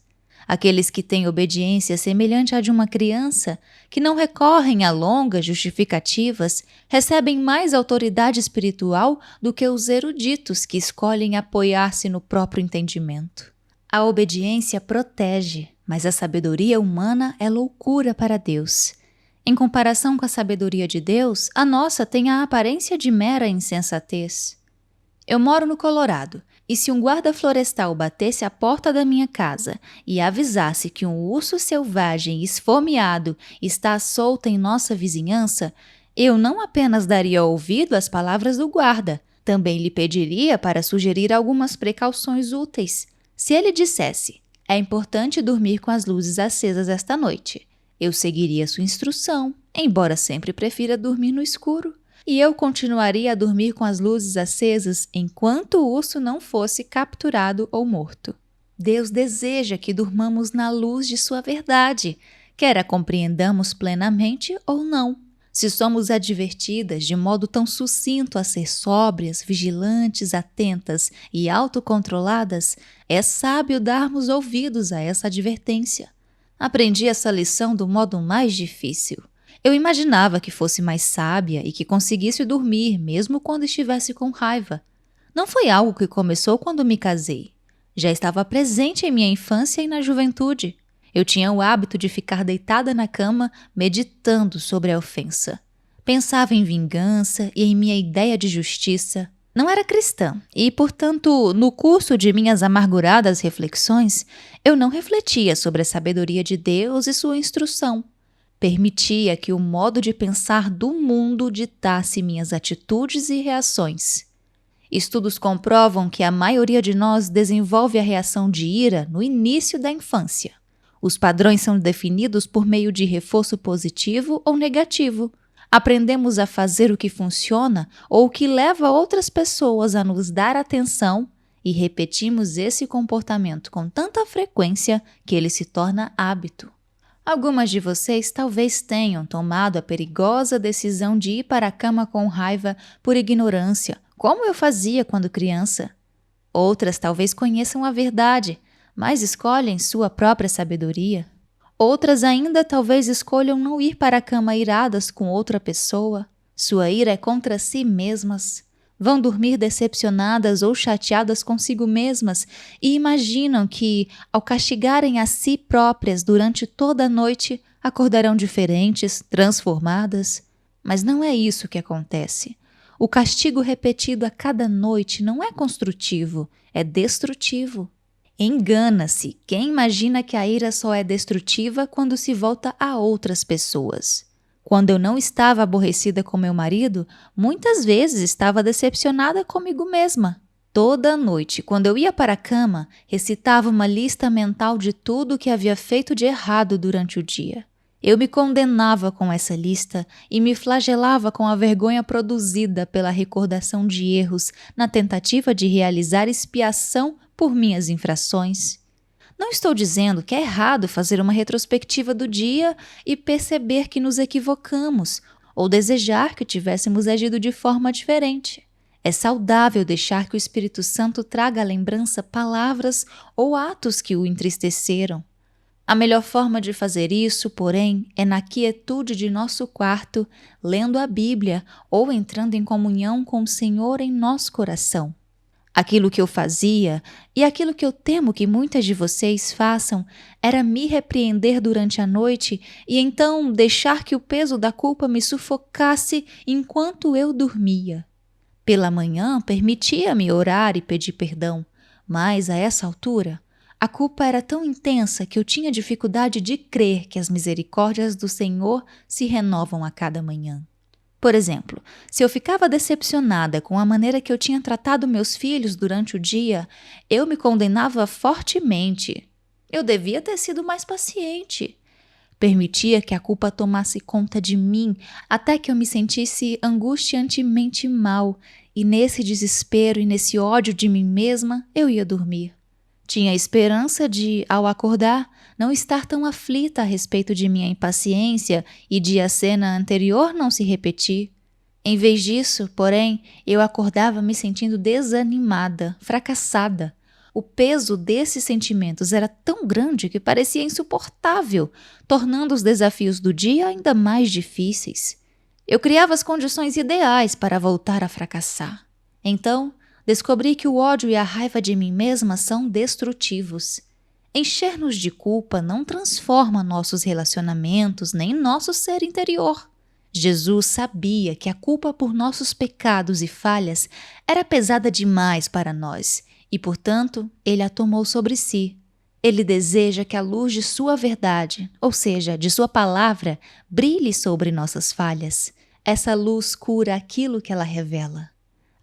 Aqueles que têm obediência semelhante à de uma criança, que não recorrem a longas justificativas, recebem mais autoridade espiritual do que os eruditos que escolhem apoiar-se no próprio entendimento. A obediência protege, mas a sabedoria humana é loucura para Deus. Em comparação com a sabedoria de Deus, a nossa tem a aparência de mera insensatez. Eu moro no Colorado, e se um guarda florestal batesse à porta da minha casa e avisasse que um urso selvagem esfomeado está solto em nossa vizinhança, eu não apenas daria ouvido às palavras do guarda, também lhe pediria para sugerir algumas precauções úteis. Se ele dissesse: "É importante dormir com as luzes acesas esta noite", eu seguiria sua instrução, embora sempre prefira dormir no escuro, e eu continuaria a dormir com as luzes acesas enquanto o urso não fosse capturado ou morto. Deus deseja que durmamos na luz de sua verdade, quer a compreendamos plenamente ou não. Se somos advertidas de modo tão sucinto a ser sóbrias, vigilantes, atentas e autocontroladas, é sábio darmos ouvidos a essa advertência. Aprendi essa lição do modo mais difícil. Eu imaginava que fosse mais sábia e que conseguisse dormir mesmo quando estivesse com raiva. Não foi algo que começou quando me casei. Já estava presente em minha infância e na juventude. Eu tinha o hábito de ficar deitada na cama meditando sobre a ofensa. Pensava em vingança e em minha ideia de justiça. Não era cristã e, portanto, no curso de minhas amarguradas reflexões, eu não refletia sobre a sabedoria de Deus e sua instrução. Permitia que o modo de pensar do mundo ditasse minhas atitudes e reações. Estudos comprovam que a maioria de nós desenvolve a reação de ira no início da infância. Os padrões são definidos por meio de reforço positivo ou negativo. Aprendemos a fazer o que funciona ou o que leva outras pessoas a nos dar atenção e repetimos esse comportamento com tanta frequência que ele se torna hábito. Algumas de vocês talvez tenham tomado a perigosa decisão de ir para a cama com raiva por ignorância, como eu fazia quando criança. Outras talvez conheçam a verdade, mas escolhem sua própria sabedoria. Outras ainda talvez escolham não ir para a cama iradas com outra pessoa. Sua ira é contra si mesmas. Vão dormir decepcionadas ou chateadas consigo mesmas e imaginam que, ao castigarem a si próprias durante toda a noite, acordarão diferentes, transformadas. Mas não é isso que acontece. O castigo repetido a cada noite não é construtivo, é destrutivo. Engana-se quem imagina que a ira só é destrutiva quando se volta a outras pessoas. Quando eu não estava aborrecida com meu marido, muitas vezes estava decepcionada comigo mesma. Toda noite, quando eu ia para a cama, recitava uma lista mental de tudo o que havia feito de errado durante o dia. Eu me condenava com essa lista e me flagelava com a vergonha produzida pela recordação de erros na tentativa de realizar expiação por minhas infrações. Não estou dizendo que é errado fazer uma retrospectiva do dia e perceber que nos equivocamos, ou desejar que tivéssemos agido de forma diferente. É saudável deixar que o Espírito Santo traga à lembrança palavras ou atos que o entristeceram. A melhor forma de fazer isso, porém, é na quietude de nosso quarto, lendo a Bíblia ou entrando em comunhão com o Senhor em nosso coração. Aquilo que eu fazia, e aquilo que eu temo que muitas de vocês façam, era me repreender durante a noite e então deixar que o peso da culpa me sufocasse enquanto eu dormia. Pela manhã, permitia-me orar e pedir perdão, mas a essa altura, a culpa era tão intensa que eu tinha dificuldade de crer que as misericórdias do Senhor se renovam a cada manhã. Por exemplo, se eu ficava decepcionada com a maneira que eu tinha tratado meus filhos durante o dia, eu me condenava fortemente. Eu devia ter sido mais paciente. Permitia que a culpa tomasse conta de mim até que eu me sentisse angustiantemente mal, e nesse desespero e nesse ódio de mim mesma, eu ia dormir. Tinha a esperança de, ao acordar, não estar tão aflita a respeito de minha impaciência e de a cena anterior não se repetir. Em vez disso, porém, eu acordava me sentindo desanimada, fracassada. O peso desses sentimentos era tão grande que parecia insuportável, tornando os desafios do dia ainda mais difíceis. Eu criava as condições ideais para voltar a fracassar. Então, descobri que o ódio e a raiva de mim mesma são destrutivos. Encher-nos de culpa não transforma nossos relacionamentos nem nosso ser interior. Jesus sabia que a culpa por nossos pecados e falhas era pesada demais para nós e, portanto, ele a tomou sobre si. Ele deseja que a luz de sua verdade, ou seja, de sua palavra, brilhe sobre nossas falhas. Essa luz cura aquilo que ela revela.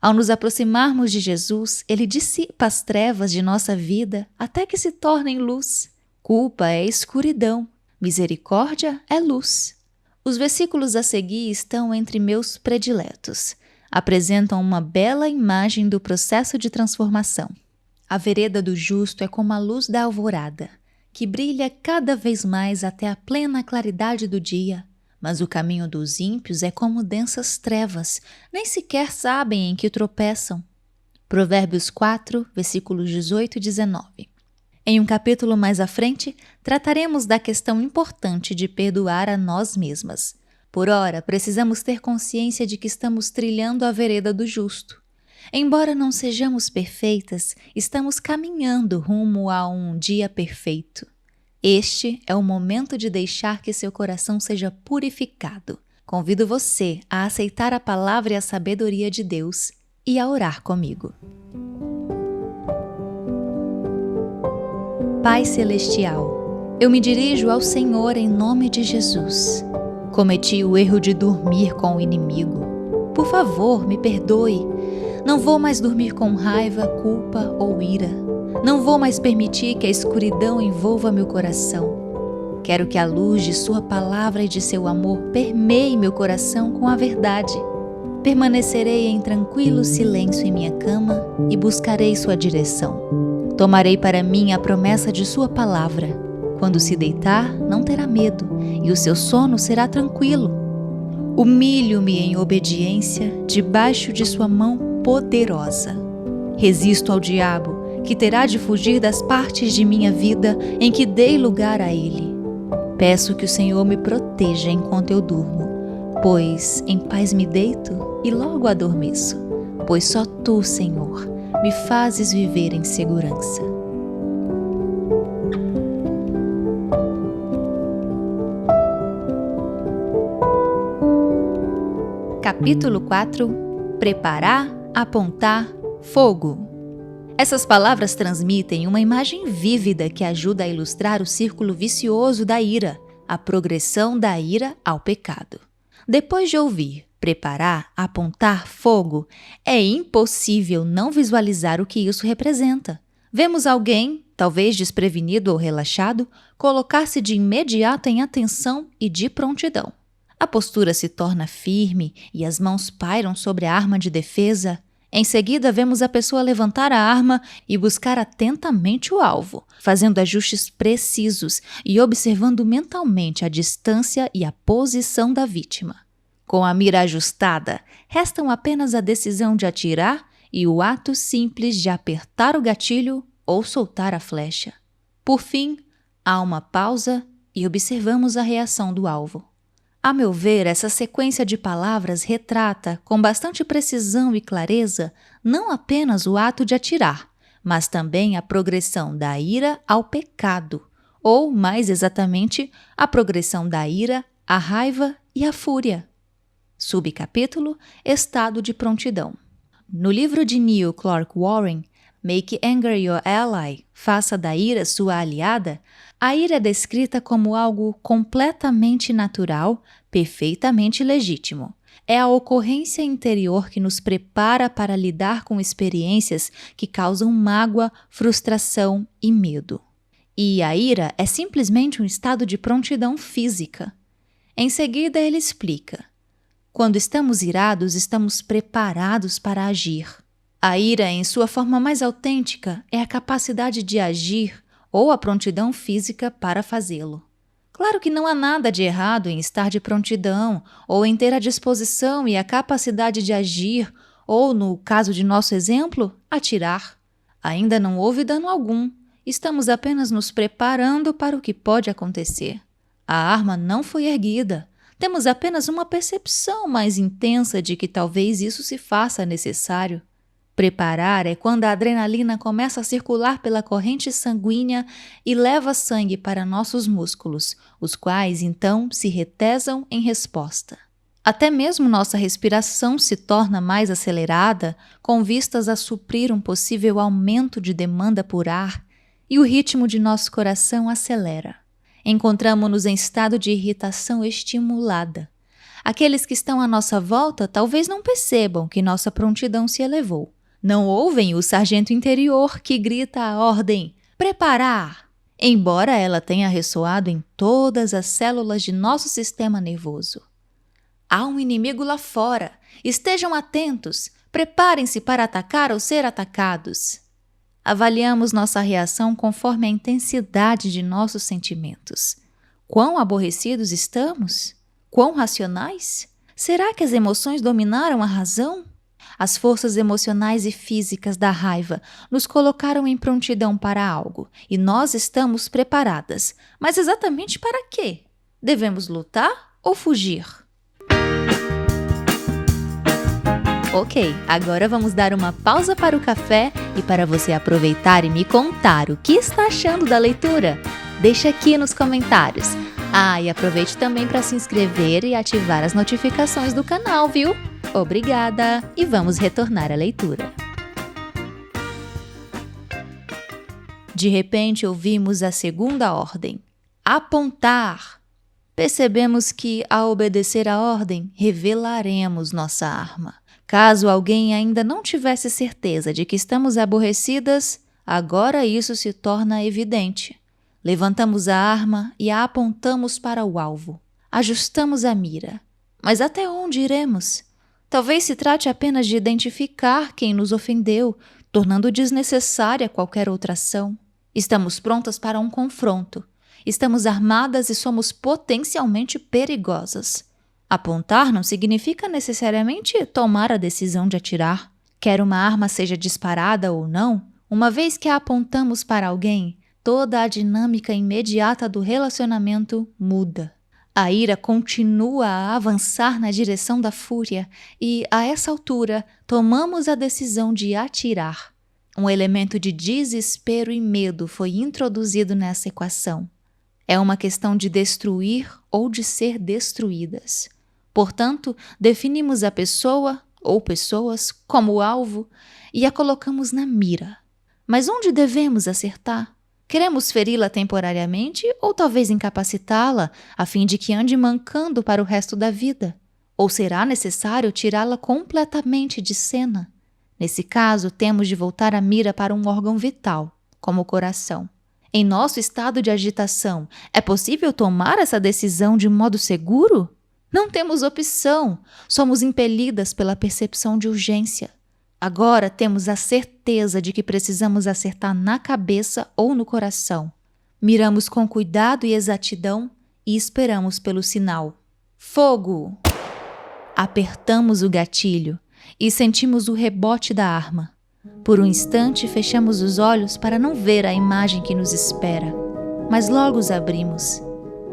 Ao nos aproximarmos de Jesus, ele dissipa as trevas de nossa vida até que se tornem luz. Culpa é escuridão, misericórdia é luz. Os versículos a seguir estão entre meus prediletos. Apresentam uma bela imagem do processo de transformação. A vereda do justo é como a luz da alvorada, que brilha cada vez mais até a plena claridade do dia. Mas o caminho dos ímpios é como densas trevas, nem sequer sabem em que tropeçam. Provérbios 4, versículos 18 e 19. Em um capítulo mais à frente, trataremos da questão importante de perdoar a nós mesmas. Por ora, precisamos ter consciência de que estamos trilhando a vereda do justo. Embora não sejamos perfeitas, estamos caminhando rumo a um dia perfeito. Este é o momento de deixar que seu coração seja purificado. Convido você a aceitar a palavra e a sabedoria de Deus e a orar comigo. Pai Celestial, eu me dirijo ao Senhor em nome de Jesus. Cometi o erro de dormir com o inimigo. Por favor, me perdoe. Não vou mais dormir com raiva, culpa ou ira. Não vou mais permitir que a escuridão envolva meu coração. Quero que a luz de sua palavra e de seu amor permeie meu coração com a verdade. Permanecerei em tranquilo silêncio em minha cama e buscarei sua direção. Tomarei para mim a promessa de sua palavra. Quando se deitar, não terá medo, e o seu sono será tranquilo. Humilho-me em obediência debaixo de sua mão poderosa. Resisto ao diabo, que terá de fugir das partes de minha vida em que dei lugar a ele. Peço que o Senhor me proteja enquanto eu durmo, pois em paz me deito e logo adormeço, pois só tu, Senhor, me fazes viver em segurança. Capítulo 4. Preparar, apontar, fogo. Essas palavras transmitem uma imagem vívida que ajuda a ilustrar o círculo vicioso da ira, a progressão da ira ao pecado. Depois de ouvir preparar, apontar, fogo, é impossível não visualizar o que isso representa. Vemos alguém, talvez desprevenido ou relaxado, colocar-se de imediato em atenção e de prontidão. A postura se torna firme e as mãos pairam sobre a arma de defesa. Em seguida, vemos a pessoa levantar a arma e buscar atentamente o alvo, fazendo ajustes precisos e observando mentalmente a distância e a posição da vítima. Com a mira ajustada, restam apenas a decisão de atirar e o ato simples de apertar o gatilho ou soltar a flecha. Por fim, há uma pausa e observamos a reação do alvo. A meu ver, essa sequência de palavras retrata, com bastante precisão e clareza, não apenas o ato de atirar, mas também a progressão da ira ao pecado, ou, mais exatamente, a progressão da ira, à raiva e à fúria. Subcapítulo: Estado de prontidão. No livro de Neil Clark Warren, Make Anger Your Ally, Faça da ira sua aliada, a ira é descrita como algo completamente natural, perfeitamente legítimo. É a ocorrência interior que nos prepara para lidar com experiências que causam mágoa, frustração e medo. E a ira é simplesmente um estado de prontidão física. Em seguida, ele explica: quando estamos irados, estamos preparados para agir. A ira, em sua forma mais autêntica, é a capacidade de agir ou a prontidão física para fazê-lo. Claro que não há nada de errado em estar de prontidão ou em ter a disposição e a capacidade de agir ou, no caso de nosso exemplo, atirar. Ainda não houve dano algum. Estamos apenas nos preparando para o que pode acontecer. A arma não foi erguida. Temos apenas uma percepção mais intensa de que talvez isso se faça necessário. Preparar é quando a adrenalina começa a circular pela corrente sanguínea e leva sangue para nossos músculos, os quais então se retesam em resposta. Até mesmo nossa respiração se torna mais acelerada com vistas a suprir um possível aumento de demanda por ar e o ritmo de nosso coração acelera. Encontramo-nos em estado de irritação estimulada. Aqueles que estão à nossa volta talvez não percebam que nossa prontidão se elevou. Não ouvem o sargento interior que grita a ordem "preparar", embora ela tenha ressoado em todas as células de nosso sistema nervoso. Há um inimigo lá fora. Estejam atentos. Preparem-se para atacar ou ser atacados. Avaliamos nossa reação conforme a intensidade de nossos sentimentos. Quão aborrecidos estamos? Quão racionais? Será que as emoções dominaram a razão? As forças emocionais e físicas da raiva nos colocaram em prontidão para algo e nós estamos preparadas. Mas exatamente para quê? Devemos lutar ou fugir? Ok, agora vamos dar uma pausa para o café e para você aproveitar e me contar o que está achando da leitura. Deixa aqui nos comentários. E aproveite também para se inscrever e ativar as notificações do canal, viu? Obrigada! E vamos retornar à leitura. De repente ouvimos a segunda ordem: apontar! Percebemos que, ao obedecer a ordem, revelaremos nossa arma. Caso alguém ainda não tivesse certeza de que estamos aborrecidas, agora isso se torna evidente. Levantamos a arma e a apontamos para o alvo. Ajustamos a mira. Mas até onde iremos? Talvez se trate apenas de identificar quem nos ofendeu, tornando desnecessária qualquer outra ação. Estamos prontas para um confronto. Estamos armadas e somos potencialmente perigosas. Apontar não significa necessariamente tomar a decisão de atirar. Quer uma arma seja disparada ou não, uma vez que a apontamos para alguém, toda a dinâmica imediata do relacionamento muda. A ira continua a avançar na direção da fúria e, a essa altura, tomamos a decisão de atirar. Um elemento de desespero e medo foi introduzido nessa equação. É uma questão de destruir ou de ser destruídas. Portanto, definimos a pessoa ou pessoas como alvo e a colocamos na mira. Mas onde devemos acertar? Queremos feri-la temporariamente ou talvez incapacitá-la, a fim de que ande mancando para o resto da vida? Ou será necessário tirá-la completamente de cena? Nesse caso, temos de voltar a mira para um órgão vital, como o coração. Em nosso estado de agitação, é possível tomar essa decisão de modo seguro? Não temos opção, somos impelidas pela percepção de urgência. Agora temos a certeza de que precisamos acertar na cabeça ou no coração. Miramos com cuidado e exatidão e esperamos pelo sinal. Fogo! Apertamos o gatilho e sentimos o rebote da arma. Por um instante fechamos os olhos para não ver a imagem que nos espera, mas logo os abrimos.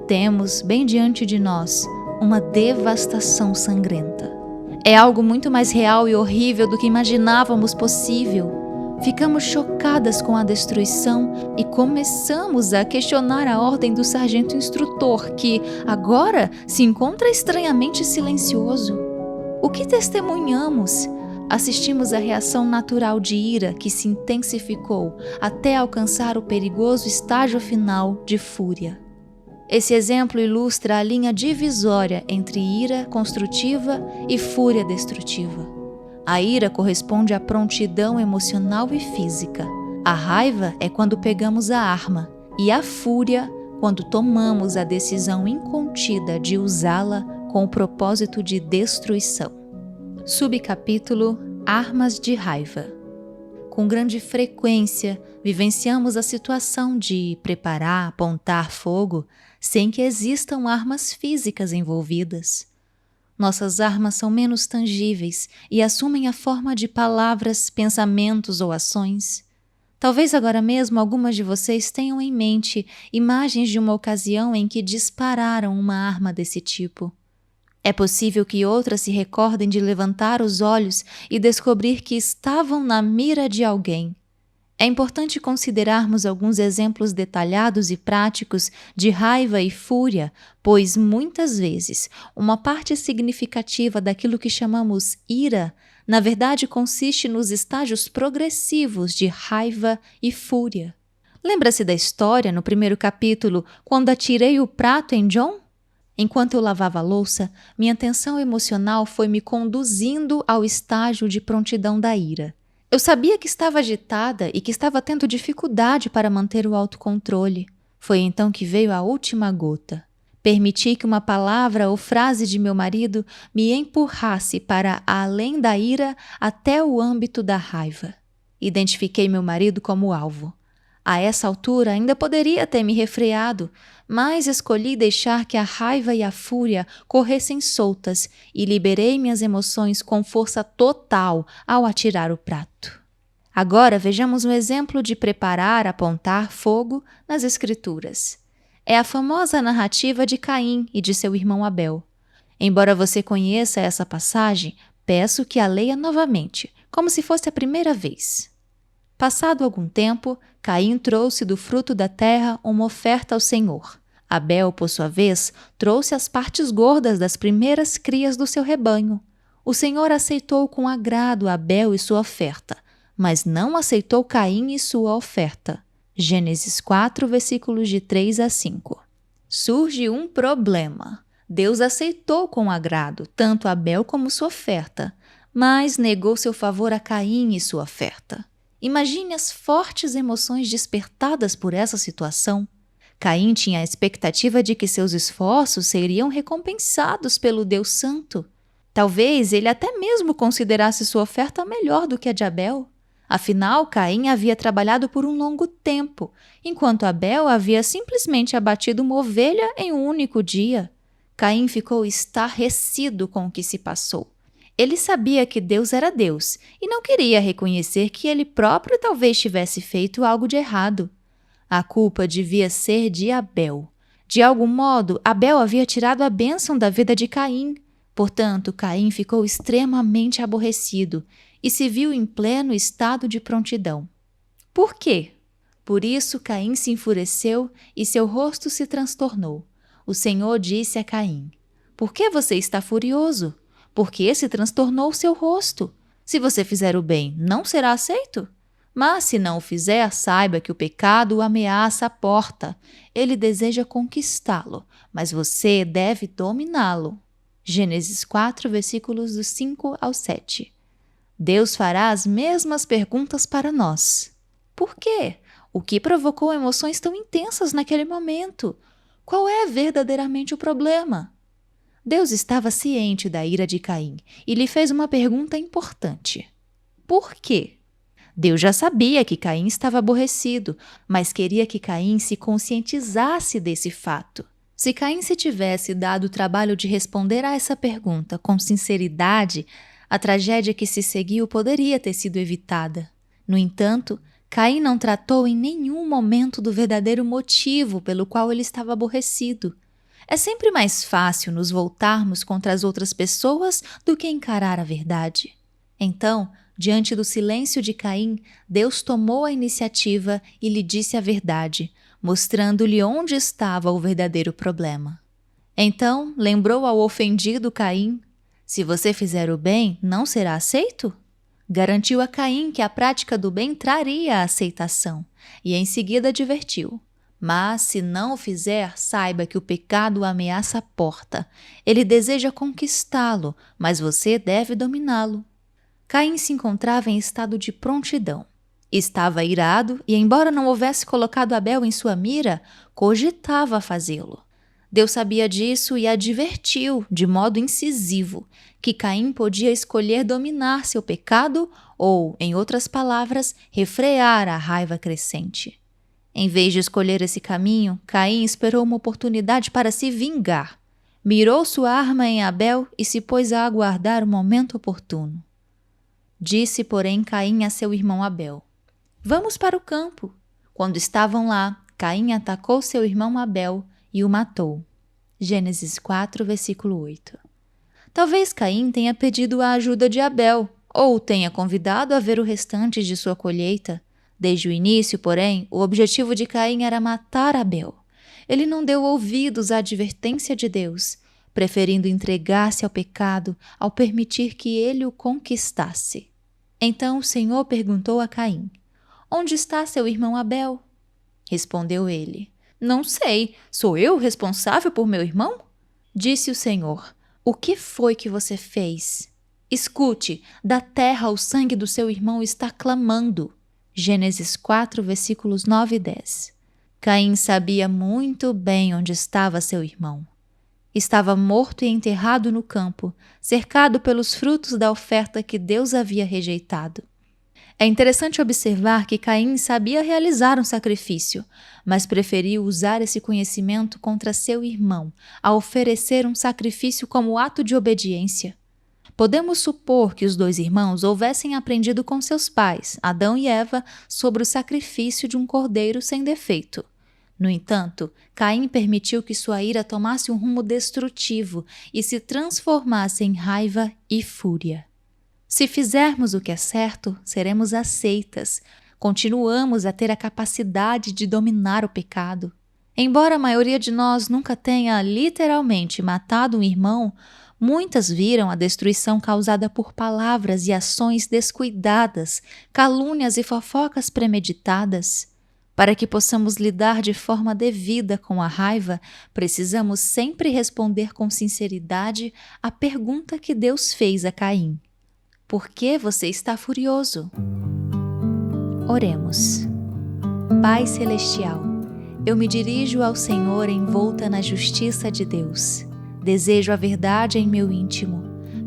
Temos, bem diante de nós, uma devastação sangrenta. É algo muito mais real e horrível do que imaginávamos possível. Ficamos chocadas com a destruição e começamos a questionar a ordem do sargento instrutor, que, agora, se encontra estranhamente silencioso. O que testemunhamos? Assistimos à reação natural de ira que se intensificou até alcançar o perigoso estágio final de fúria. Esse exemplo ilustra a linha divisória entre ira construtiva e fúria destrutiva. A ira corresponde à prontidão emocional e física. A raiva é quando pegamos a arma e a fúria quando tomamos a decisão incontida de usá-la com o propósito de destruição. Subcapítulo Armas de Raiva. Com grande frequência, vivenciamos a situação de preparar, apontar fogo sem que existam armas físicas envolvidas. Nossas armas são menos tangíveis e assumem a forma de palavras, pensamentos ou ações. Talvez agora mesmo algumas de vocês tenham em mente imagens de uma ocasião em que dispararam uma arma desse tipo. É possível que outras se recordem de levantar os olhos e descobrir que estavam na mira de alguém. É importante considerarmos alguns exemplos detalhados e práticos de raiva e fúria, pois, muitas vezes, uma parte significativa daquilo que chamamos ira, na verdade, consiste nos estágios progressivos de raiva e fúria. Lembra-se da história, no primeiro capítulo, quando atirei o prato em John? Enquanto eu lavava a louça, minha tensão emocional foi me conduzindo ao estágio de prontidão da ira. Eu sabia que estava agitada e que estava tendo dificuldade para manter o autocontrole. Foi então que veio a última gota. Permiti que uma palavra ou frase de meu marido me empurrasse para além da ira até o âmbito da raiva. Identifiquei meu marido como alvo. A essa altura ainda poderia ter me refreado, mas escolhi deixar que a raiva e a fúria corressem soltas e liberei minhas emoções com força total ao atirar o prato. Agora vejamos um exemplo de preparar, apontar fogo nas Escrituras. É a famosa narrativa de Caim e de seu irmão Abel. Embora você conheça essa passagem, peço que a leia novamente, como se fosse a primeira vez. Passado algum tempo, Caim trouxe do fruto da terra uma oferta ao Senhor. Abel, por sua vez, trouxe as partes gordas das primeiras crias do seu rebanho. O Senhor aceitou com agrado Abel e sua oferta, mas não aceitou Caim e sua oferta. Gênesis 4, versículos de 3 a 5. Surge um problema. Deus aceitou com agrado tanto Abel como sua oferta, mas negou seu favor a Caim e sua oferta. Imagine as fortes emoções despertadas por essa situação. Caim tinha a expectativa de que seus esforços seriam recompensados pelo Deus Santo. Talvez ele até mesmo considerasse sua oferta melhor do que a de Abel. Afinal, Caim havia trabalhado por um longo tempo, enquanto Abel havia simplesmente abatido uma ovelha em um único dia. Caim ficou estarrecido com o que se passou. Ele sabia que Deus era Deus e não queria reconhecer que ele próprio talvez tivesse feito algo de errado. A culpa devia ser de Abel. De algum modo, Abel havia tirado a bênção da vida de Caim. Portanto, Caim ficou extremamente aborrecido e se viu em pleno estado de prontidão. Por quê? Por isso, Caim se enfureceu e seu rosto se transtornou. O Senhor disse a Caim: "Por que você está furioso? Por que se transtornou o seu rosto? Se você fizer o bem, não será aceito? Mas se não o fizer, saiba que o pecado o ameaça à porta. Ele deseja conquistá-lo, mas você deve dominá-lo." Gênesis 4, versículos dos 5 ao 7. Deus fará as mesmas perguntas para nós. Por quê? O que provocou emoções tão intensas naquele momento? Qual é verdadeiramente o problema? Deus estava ciente da ira de Caim e lhe fez uma pergunta importante. Por quê? Deus já sabia que Caim estava aborrecido, mas queria que Caim se conscientizasse desse fato. Se Caim se tivesse dado o trabalho de responder a essa pergunta com sinceridade, a tragédia que se seguiu poderia ter sido evitada. No entanto, Caim não tratou em nenhum momento do verdadeiro motivo pelo qual ele estava aborrecido. É sempre mais fácil nos voltarmos contra as outras pessoas do que encarar a verdade. Então, diante do silêncio de Caim, Deus tomou a iniciativa e lhe disse a verdade, mostrando-lhe onde estava o verdadeiro problema. Então, lembrou ao ofendido Caim: "Se você fizer o bem, não será aceito?" Garantiu a Caim que a prática do bem traria a aceitação e em seguida advertiu: "Mas se não o fizer, saiba que o pecado o ameaça à porta. Ele deseja conquistá-lo, mas você deve dominá-lo." Caim se encontrava em estado de prontidão. Estava irado e, embora não houvesse colocado Abel em sua mira, cogitava fazê-lo. Deus sabia disso e advertiu, de modo incisivo, que Caim podia escolher dominar seu pecado ou, em outras palavras, refrear a raiva crescente. Em vez de escolher esse caminho, Caim esperou uma oportunidade para se vingar. Mirou sua arma em Abel e se pôs a aguardar o momento oportuno. Disse, porém, Caim a seu irmão Abel: "Vamos para o campo." Quando estavam lá, Caim atacou seu irmão Abel e o matou. Gênesis 4, versículo 8. Talvez Caim tenha pedido a ajuda de Abel, ou o tenha convidado a ver o restante de sua colheita. Desde o início, porém, o objetivo de Caim era matar Abel. Ele não deu ouvidos à advertência de Deus, preferindo entregar-se ao pecado ao permitir que ele o conquistasse. Então o Senhor perguntou a Caim: "Onde está seu irmão Abel?" Respondeu ele: "Não sei, sou eu o responsável por meu irmão?" Disse o Senhor: "O que foi que você fez? Escute, da terra o sangue do seu irmão está clamando." Gênesis 4, versículos 9 e 10. Caim sabia muito bem onde estava seu irmão. Estava morto e enterrado no campo, cercado pelos frutos da oferta que Deus havia rejeitado. É interessante observar que Caim sabia realizar um sacrifício, mas preferiu usar esse conhecimento contra seu irmão, a oferecer um sacrifício como ato de obediência. Podemos supor que os dois irmãos houvessem aprendido com seus pais, Adão e Eva, sobre o sacrifício de um cordeiro sem defeito. No entanto, Caim permitiu que sua ira tomasse um rumo destrutivo e se transformasse em raiva e fúria. Se fizermos o que é certo, seremos aceitas. Continuamos a ter a capacidade de dominar o pecado. Embora a maioria de nós nunca tenha literalmente matado um irmão, muitas viram a destruição causada por palavras e ações descuidadas, calúnias e fofocas premeditadas. Para que possamos lidar de forma devida com a raiva, precisamos sempre responder com sinceridade à pergunta que Deus fez a Caim: Por que você está furioso? Oremos. Pai Celestial, eu me dirijo ao Senhor envolta na justiça de Deus. Desejo a verdade em meu íntimo.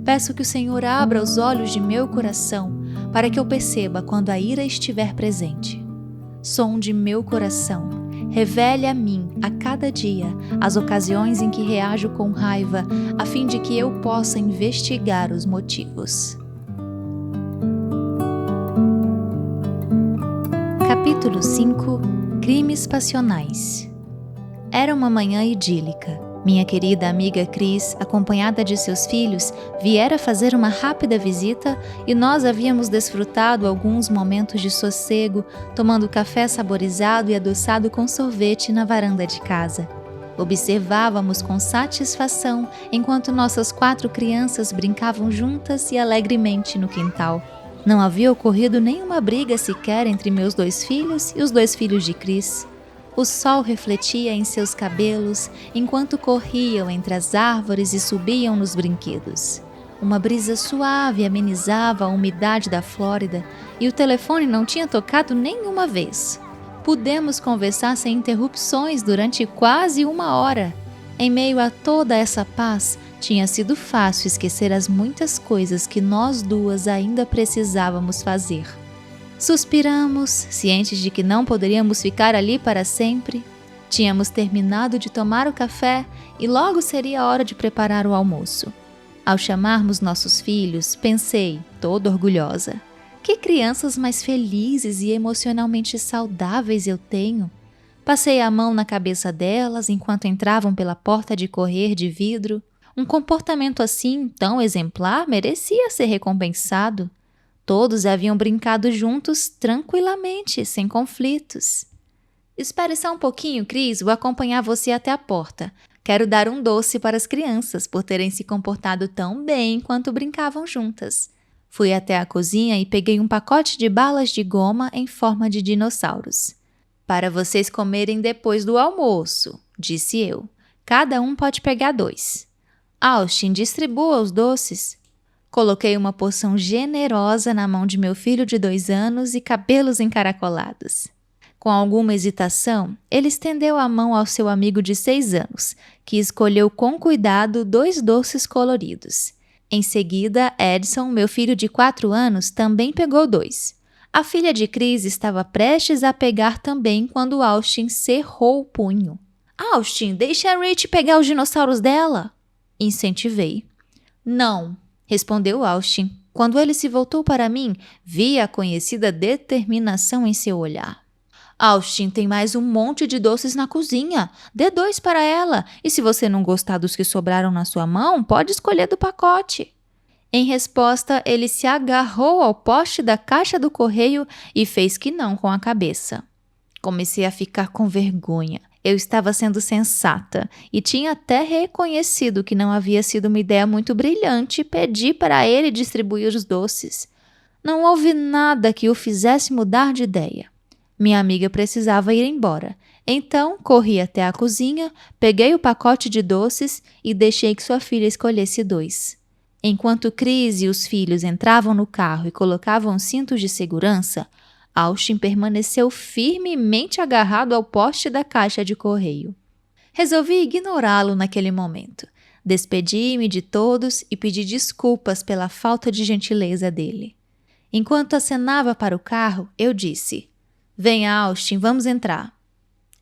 Peço que o Senhor abra os olhos de meu coração para que eu perceba quando a ira estiver presente. Sonde meu coração. Revele a mim, a cada dia, as ocasiões em que reajo com raiva, a fim de que eu possa investigar os motivos. Capítulo 5 – Crimes passionais. Era uma manhã idílica. Minha querida amiga Cris, acompanhada de seus filhos, viera fazer uma rápida visita e nós havíamos desfrutado alguns momentos de sossego, tomando café saborizado e adoçado com sorvete na varanda de casa. Observávamos com satisfação enquanto nossas 4 crianças brincavam juntas e alegremente no quintal. Não havia ocorrido nenhuma briga sequer entre meus 2 filhos e os 2 filhos de Cris. O sol refletia em seus cabelos enquanto corriam entre as árvores e subiam nos brinquedos. Uma brisa suave amenizava a umidade da Flórida e o telefone não tinha tocado nenhuma vez. Pudemos conversar sem interrupções durante quase 1 hora. Em meio a toda essa paz, tinha sido fácil esquecer as muitas coisas que nós 2 ainda precisávamos fazer. Suspiramos, cientes de que não poderíamos ficar ali para sempre. Tínhamos terminado de tomar o café e logo seria a hora de preparar o almoço. Ao chamarmos nossos filhos, pensei, toda orgulhosa, que crianças mais felizes e emocionalmente saudáveis eu tenho. Passei a mão na cabeça delas enquanto entravam pela porta de correr de vidro. Um comportamento assim, tão exemplar, merecia ser recompensado. Todos haviam brincado juntos tranquilamente, sem conflitos. Espere só um pouquinho, Cris, vou acompanhar você até a porta. Quero dar um doce para as crianças por terem se comportado tão bem enquanto brincavam juntas. Fui até a cozinha e peguei um pacote de balas de goma em forma de dinossauros. Para vocês comerem depois do almoço, disse eu. Cada um pode pegar 2. Austin, distribua os doces. Coloquei uma porção generosa na mão de meu filho de 2 anos e cabelos encaracolados. Com alguma hesitação, ele estendeu a mão ao seu amigo de 6 anos, que escolheu com cuidado 2 doces coloridos. Em seguida, Edson, meu filho de 4 anos, também pegou 2. A filha de Cris estava prestes a pegar também quando Austin cerrou o punho. Austin, deixe a Rich pegar os dinossauros dela! Incentivei. Não, respondeu Austin. Quando ele se voltou para mim, vi a conhecida determinação em seu olhar. Austin, tem mais um monte de doces na cozinha. Dê 2 para ela. E se você não gostar dos que sobraram na sua mão, pode escolher do pacote. Em resposta, ele se agarrou ao poste da caixa do correio e fez que não com a cabeça. Comecei a ficar com vergonha. Eu estava sendo sensata e tinha até reconhecido que não havia sido uma ideia muito brilhante pedir para ele distribuir os doces. Não houve nada que o fizesse mudar de ideia. Minha amiga precisava ir embora, então corri até a cozinha, peguei o pacote de doces e deixei que sua filha escolhesse 2. Enquanto Cris e os filhos entravam no carro e colocavam cintos de segurança, Austin permaneceu firmemente agarrado ao poste da caixa de correio. Resolvi ignorá-lo naquele momento. Despedi-me de todos e pedi desculpas pela falta de gentileza dele. Enquanto acenava para o carro, eu disse: Venha, Austin, vamos entrar.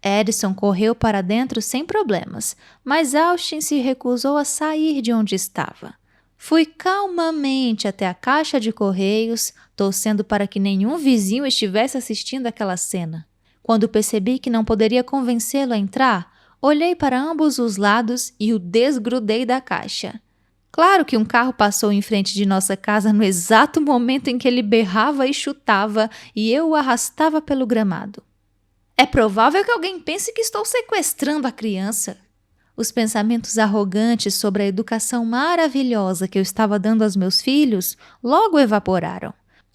Edson correu para dentro sem problemas, mas Austin se recusou a sair de onde estava. Fui calmamente até a caixa de correios, torcendo para que nenhum vizinho estivesse assistindo aquela cena. Quando percebi que não poderia convencê-lo a entrar, olhei para ambos os lados e o desgrudei da caixa. Claro que um carro passou em frente de nossa casa no exato momento em que ele berrava e chutava e eu o arrastava pelo gramado. É provável que alguém pense que estou sequestrando a criança. Os pensamentos arrogantes sobre a educação maravilhosa que eu estava dando aos meus filhos logo evaporaram.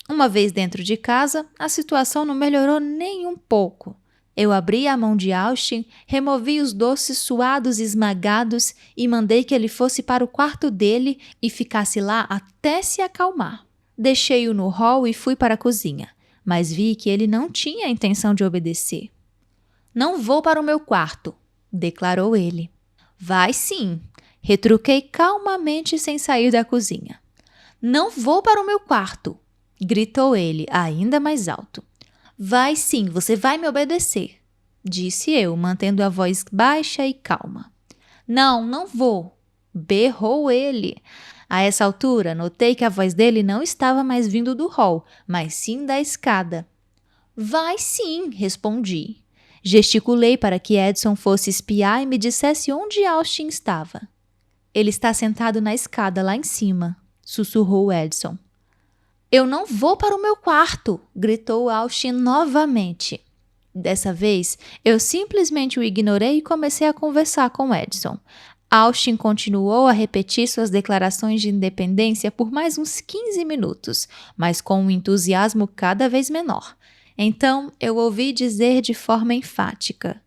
Uma vez dentro de casa, a situação não melhorou nem um pouco. Eu abri a mão de Austin, removi os doces suados e esmagados e mandei que ele fosse para o quarto dele e ficasse lá até se acalmar. Deixei-o no hall e fui para a cozinha, mas vi que ele não tinha a intenção de obedecer. Não vou para o meu quarto, declarou ele. Vai sim, retruquei calmamente sem sair da cozinha. Não vou para o meu quarto, gritou ele ainda mais alto. Vai sim, você vai me obedecer, disse eu, mantendo a voz baixa e calma. Não vou, berrou ele. A essa altura, notei que a voz dele não estava mais vindo do hall, mas sim da escada. Vai sim, respondi. Gesticulei para que Edson fosse espiar e me dissesse onde Austin estava. Ele está sentado na escada lá em cima, sussurrou Edson. Eu não vou para o meu quarto, gritou Austin novamente. Dessa vez, eu simplesmente o ignorei e comecei a conversar com Edson. Austin continuou a repetir suas declarações de independência por mais uns 15 minutos, mas com um entusiasmo cada vez menor. Então, eu ouvi dizer de forma enfática: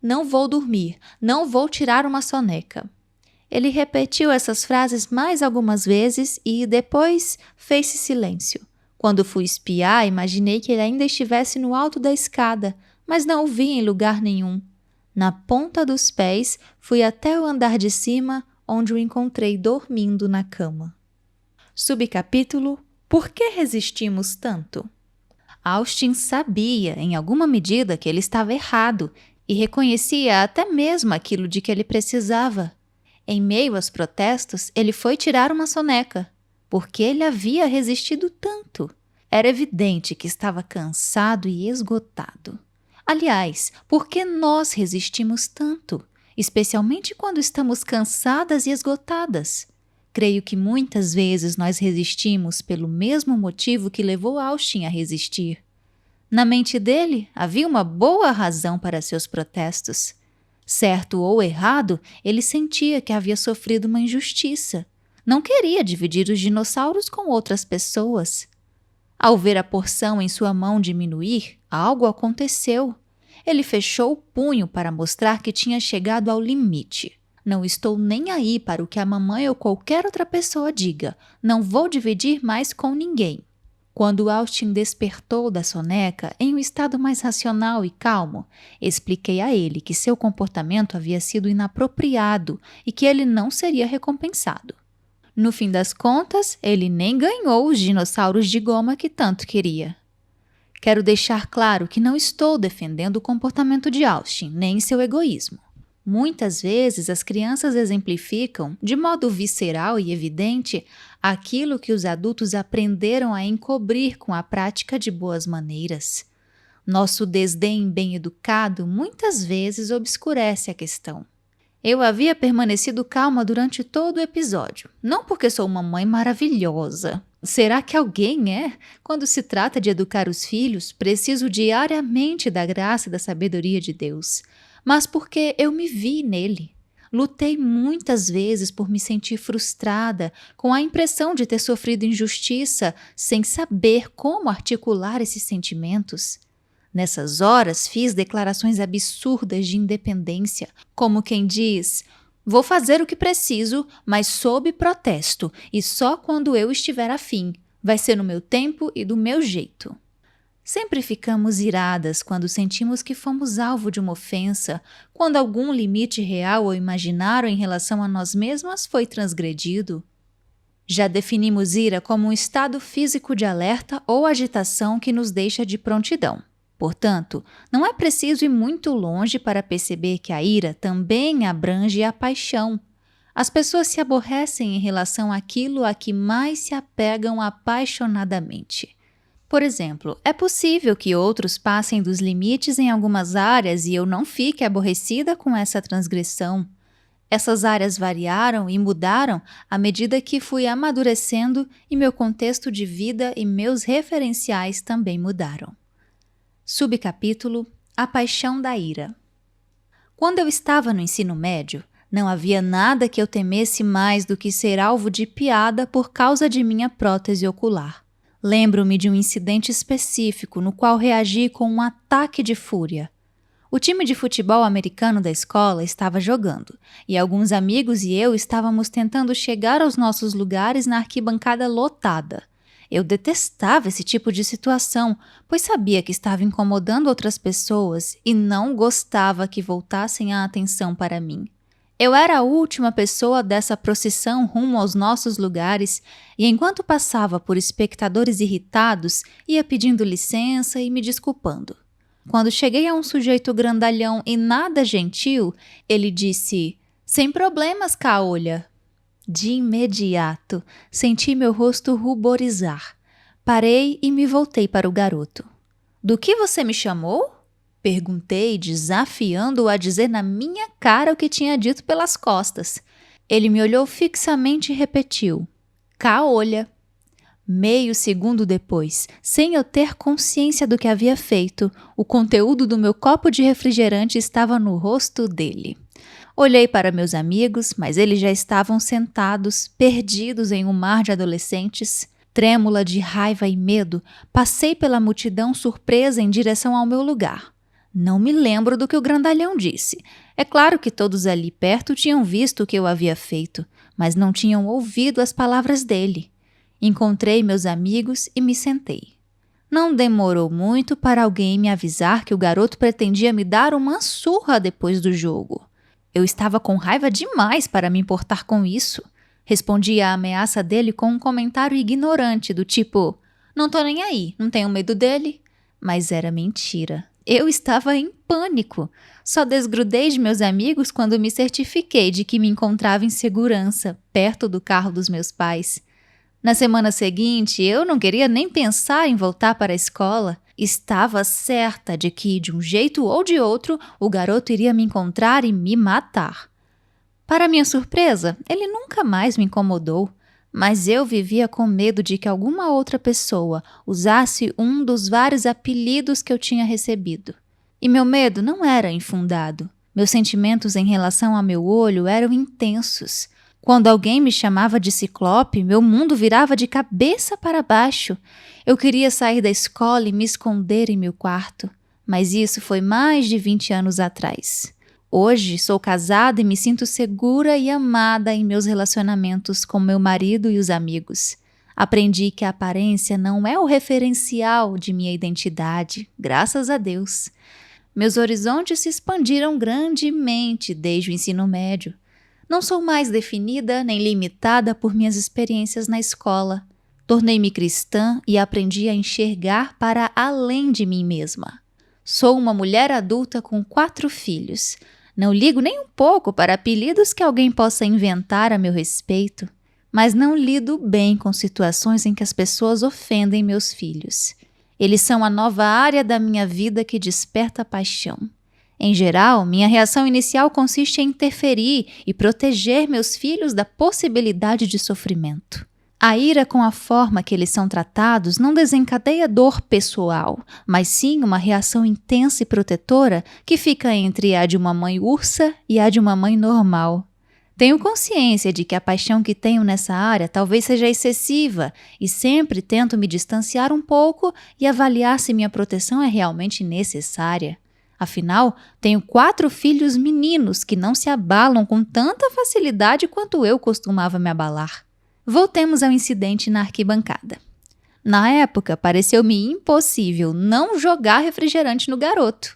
não vou dormir, não vou tirar uma soneca. Ele repetiu essas frases mais algumas vezes e depois fez-se silêncio. Quando fui espiar, imaginei que ele ainda estivesse no alto da escada, mas não o vi em lugar nenhum. Na ponta dos pés, fui até o andar de cima, onde o encontrei dormindo na cama. Subcapítulo: Por que resistimos tanto? Austin sabia, em alguma medida, que ele estava errado e reconhecia até mesmo aquilo de que ele precisava. Em meio aos protestos, ele foi tirar uma soneca. Por que ele havia resistido tanto? Era evidente que estava cansado e esgotado. Aliás, por que nós resistimos tanto, especialmente quando estamos cansadas e esgotadas? Creio que muitas vezes nós resistimos pelo mesmo motivo que levou Austin a resistir. Na mente dele, havia uma boa razão para seus protestos. Certo ou errado, ele sentia que havia sofrido uma injustiça. Não queria dividir os dinossauros com outras pessoas. Ao ver a porção em sua mão diminuir, algo aconteceu. Ele fechou o punho para mostrar que tinha chegado ao limite. Não estou nem aí para o que a mamãe ou qualquer outra pessoa diga. Não vou dividir mais com ninguém. Quando Austin despertou da soneca em um estado mais racional e calmo, expliquei a ele que seu comportamento havia sido inapropriado e que ele não seria recompensado. No fim das contas, ele nem ganhou os dinossauros de goma que tanto queria. Quero deixar claro que não estou defendendo o comportamento de Austin, nem seu egoísmo. Muitas vezes as crianças exemplificam, de modo visceral e evidente, aquilo que os adultos aprenderam a encobrir com a prática de boas maneiras. Nosso desdém bem educado muitas vezes obscurece a questão. Eu havia permanecido calma durante todo o episódio, não porque sou uma mãe maravilhosa. Será que alguém é? Quando se trata de educar os filhos, preciso diariamente da graça e da sabedoria de Deus. Mas porque eu me vi nele. Lutei muitas vezes por me sentir frustrada, com a impressão de ter sofrido injustiça, sem saber como articular esses sentimentos. Nessas horas, fiz declarações absurdas de independência, como quem diz: vou fazer o que preciso, mas sob protesto, e só quando eu estiver afim. Vai ser no meu tempo e do meu jeito. Sempre ficamos iradas quando sentimos que fomos alvo de uma ofensa, quando algum limite real ou imaginário em relação a nós mesmas foi transgredido. Já definimos ira como um estado físico de alerta ou agitação que nos deixa de prontidão. Portanto, não é preciso ir muito longe para perceber que a ira também abrange a paixão. As pessoas se aborrecem em relação àquilo a que mais se apegam apaixonadamente. Por exemplo, é possível que outros passem dos limites em algumas áreas e eu não fique aborrecida com essa transgressão. Essas áreas variaram e mudaram à medida que fui amadurecendo e meu contexto de vida e meus referenciais também mudaram. Subcapítulo: A paixão da ira. Quando eu estava no ensino médio, não havia nada que eu temesse mais do que ser alvo de piada por causa de minha prótese ocular. Lembro-me de um incidente específico no qual reagi com um ataque de fúria. O time de futebol americano da escola estava jogando, e alguns amigos e eu estávamos tentando chegar aos nossos lugares na arquibancada lotada. Eu detestava esse tipo de situação, pois sabia que estava incomodando outras pessoas e não gostava que voltassem a atenção para mim. Eu era a última pessoa dessa procissão rumo aos nossos lugares e, enquanto passava por espectadores irritados, ia pedindo licença e me desculpando. Quando cheguei a um sujeito grandalhão e nada gentil, ele disse: "Sem problemas, caolha." De imediato, senti meu rosto ruborizar. Parei e me voltei para o garoto. "Do que você me chamou?" Perguntei, desafiando-o a dizer na minha cara o que tinha dito pelas costas. Ele me olhou fixamente e repetiu: "Caolha." Meio segundo depois, sem eu ter consciência do que havia feito, o conteúdo do meu copo de refrigerante estava no rosto dele. Olhei para meus amigos, mas eles já estavam sentados, perdidos em um mar de adolescentes. Trêmula de raiva e medo, passei pela multidão surpresa em direção ao meu lugar. Não me lembro do que o grandalhão disse. É claro que todos ali perto tinham visto o que eu havia feito, mas não tinham ouvido as palavras dele. Encontrei meus amigos e me sentei. Não demorou muito para alguém me avisar que o garoto pretendia me dar uma surra depois do jogo. Eu estava com raiva demais para me importar com isso. Respondi à ameaça dele com um comentário ignorante do tipo: "Não tô nem aí, não tenho medo dele." Mas era mentira. Eu estava em pânico. Só desgrudei de meus amigos quando me certifiquei de que me encontrava em segurança, perto do carro dos meus pais. Na semana seguinte, eu não queria nem pensar em voltar para a escola. Estava certa de que, de um jeito ou de outro, o garoto iria me encontrar e me matar. Para minha surpresa, ele nunca mais me incomodou, mas eu vivia com medo de que alguma outra pessoa usasse um dos vários apelidos que eu tinha recebido. E meu medo não era infundado. Meus sentimentos em relação a meu olho eram intensos. Quando alguém me chamava de Ciclope, meu mundo virava de cabeça para baixo. Eu queria sair da escola e me esconder em meu quarto, mas isso foi mais de 20 anos atrás. Hoje sou casada e me sinto segura e amada em meus relacionamentos com meu marido e os amigos. Aprendi que a aparência não é o referencial de minha identidade, graças a Deus. Meus horizontes se expandiram grandemente desde o ensino médio. Não sou mais definida nem limitada por minhas experiências na escola. Tornei-me cristã e aprendi a enxergar para além de mim mesma. Sou uma mulher adulta com 4 filhos. Não ligo nem um pouco para apelidos que alguém possa inventar a meu respeito, mas não lido bem com situações em que as pessoas ofendem meus filhos. Eles são a nova área da minha vida que desperta paixão. Em geral, minha reação inicial consiste em interferir e proteger meus filhos da possibilidade de sofrimento. A ira com a forma que eles são tratados não desencadeia dor pessoal, mas sim uma reação intensa e protetora que fica entre a de uma mãe ursa e a de uma mãe normal. Tenho consciência de que a paixão que tenho nessa área talvez seja excessiva e sempre tento me distanciar um pouco e avaliar se minha proteção é realmente necessária. Afinal, tenho 4 filhos meninos que não se abalam com tanta facilidade quanto eu costumava me abalar. Voltemos ao incidente na arquibancada. Na época, pareceu-me impossível não jogar refrigerante no garoto.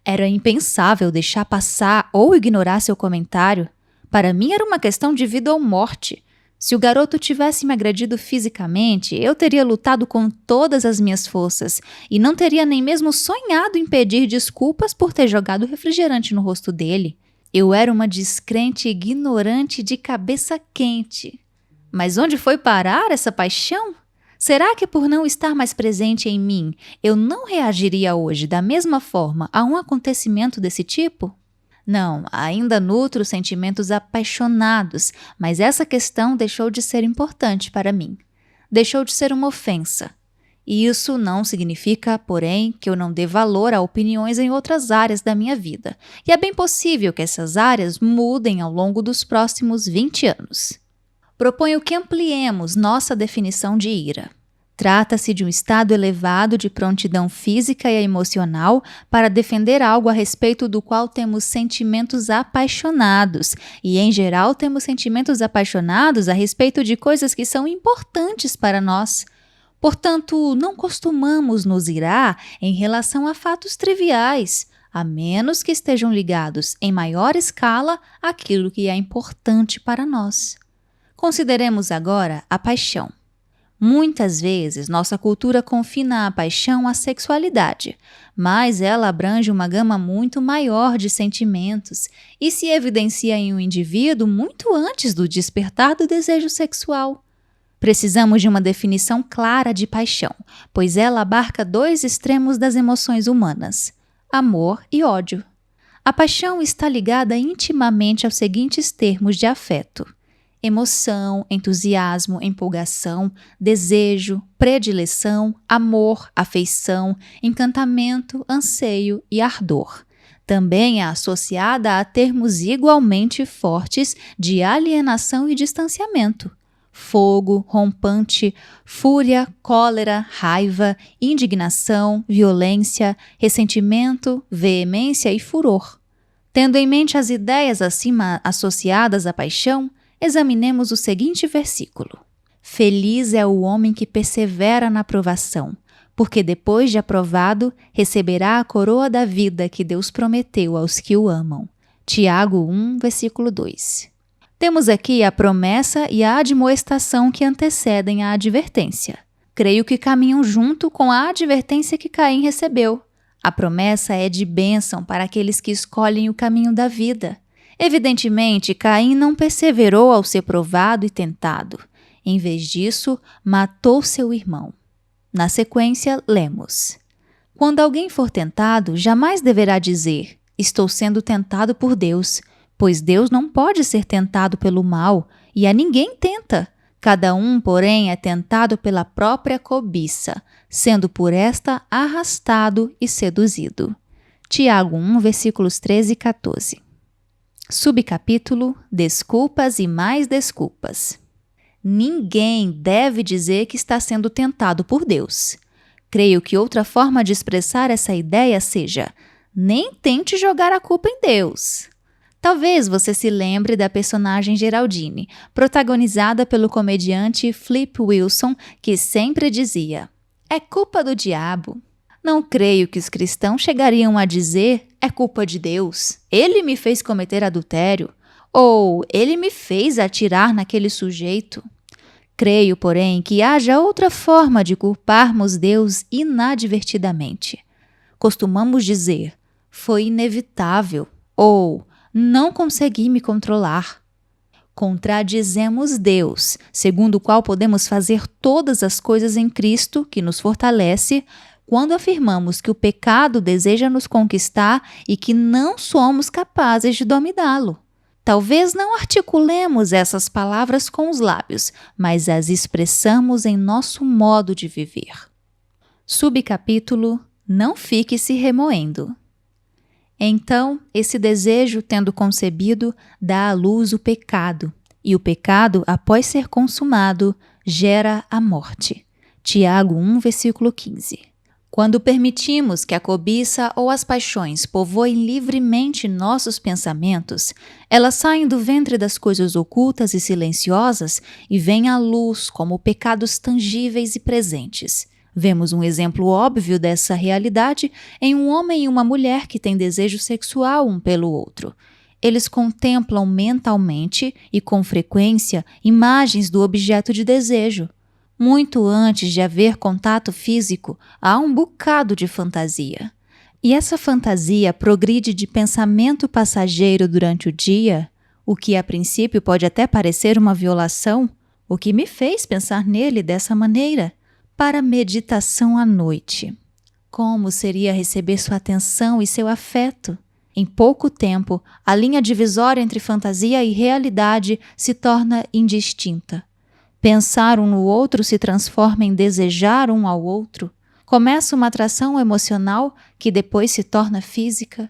Era impensável deixar passar ou ignorar seu comentário. Para mim era uma questão de vida ou morte. Se o garoto tivesse me agredido fisicamente, eu teria lutado com todas as minhas forças e não teria nem mesmo sonhado em pedir desculpas por ter jogado refrigerante no rosto dele. Eu era uma descrente ignorante de cabeça quente. Mas onde foi parar essa paixão? Será que por não estar mais presente em mim, eu não reagiria hoje da mesma forma a um acontecimento desse tipo? Não, ainda nutro sentimentos apaixonados, mas essa questão deixou de ser importante para mim. Deixou de ser uma ofensa. E isso não significa, porém, que eu não dê valor a opiniões em outras áreas da minha vida. E é bem possível que essas áreas mudem ao longo dos próximos 20 anos. Proponho que ampliemos nossa definição de ira. Trata-se de um estado elevado de prontidão física e emocional para defender algo a respeito do qual temos sentimentos apaixonados, e em geral temos sentimentos apaixonados a respeito de coisas que são importantes para nós. Portanto, não costumamos nos irar em relação a fatos triviais, a menos que estejam ligados em maior escala àquilo que é importante para nós. Consideremos agora a paixão. Muitas vezes, nossa cultura confina a paixão à sexualidade, mas ela abrange uma gama muito maior de sentimentos e se evidencia em um indivíduo muito antes do despertar do desejo sexual. Precisamos de uma definição clara de paixão, pois ela abarca dois extremos das emoções humanas: amor e ódio. A paixão está ligada intimamente aos seguintes termos de afeto: emoção, entusiasmo, empolgação, desejo, predileção, amor, afeição, encantamento, anseio e ardor. Também é associada a termos igualmente fortes de alienação e distanciamento: fogo, rompante, fúria, cólera, raiva, indignação, violência, ressentimento, veemência e furor. Tendo em mente as ideias acima associadas à paixão, examinemos o seguinte versículo: Feliz é o homem que persevera na provação, porque depois de aprovado, receberá a coroa da vida que Deus prometeu aos que o amam. Tiago 1, versículo 2. Temos aqui a promessa e a admoestação que antecedem a advertência. Creio que caminham junto com a advertência que Caim recebeu. A promessa é de bênção para aqueles que escolhem o caminho da vida. Evidentemente, Caim não perseverou ao ser provado e tentado. Em vez disso, matou seu irmão. Na sequência, lemos: Quando alguém for tentado, jamais deverá dizer: estou sendo tentado por Deus, pois Deus não pode ser tentado pelo mal, e a ninguém tenta. Cada um, porém, é tentado pela própria cobiça, sendo por esta arrastado e seduzido. Tiago 1, versículos 13 e 14. Subcapítulo: Desculpas e mais desculpas. Ninguém deve dizer que está sendo tentado por Deus. Creio que outra forma de expressar essa ideia seja: nem tente jogar a culpa em Deus. Talvez você se lembre da personagem Geraldine, protagonizada pelo comediante Flip Wilson, que sempre dizia: é culpa do diabo. Não creio que os cristãos chegariam a dizer: é culpa de Deus, ele me fez cometer adultério, ou ele me fez atirar naquele sujeito. Creio, porém, que haja outra forma de culparmos Deus inadvertidamente. Costumamos dizer: foi inevitável, ou não consegui me controlar. Contradizemos Deus, segundo o qual podemos fazer todas as coisas em Cristo, que nos fortalece, quando afirmamos que o pecado deseja nos conquistar e que não somos capazes de dominá-lo. Talvez não articulemos essas palavras com os lábios, mas as expressamos em nosso modo de viver. Subcapítulo: Não fique se remoendo. Então, esse desejo, tendo concebido, dá à luz o pecado, e o pecado, após ser consumado, gera a morte. Tiago 1, versículo 15. Quando permitimos que a cobiça ou as paixões povoem livremente nossos pensamentos, elas saem do ventre das coisas ocultas e silenciosas e vêm à luz como pecados tangíveis e presentes. Vemos um exemplo óbvio dessa realidade em um homem e uma mulher que têm desejo sexual um pelo outro. Eles contemplam mentalmente e com frequência imagens do objeto de desejo. Muito antes de haver contato físico, há um bocado de fantasia. E essa fantasia progride de pensamento passageiro durante o dia, o que a princípio pode até parecer uma violação, o que me fez pensar nele dessa maneira, para meditação à noite. Como seria receber sua atenção e seu afeto? Em pouco tempo, a linha divisória entre fantasia e realidade se torna indistinta. Pensar um no outro se transforma em desejar um ao outro. Começa uma atração emocional que depois se torna física.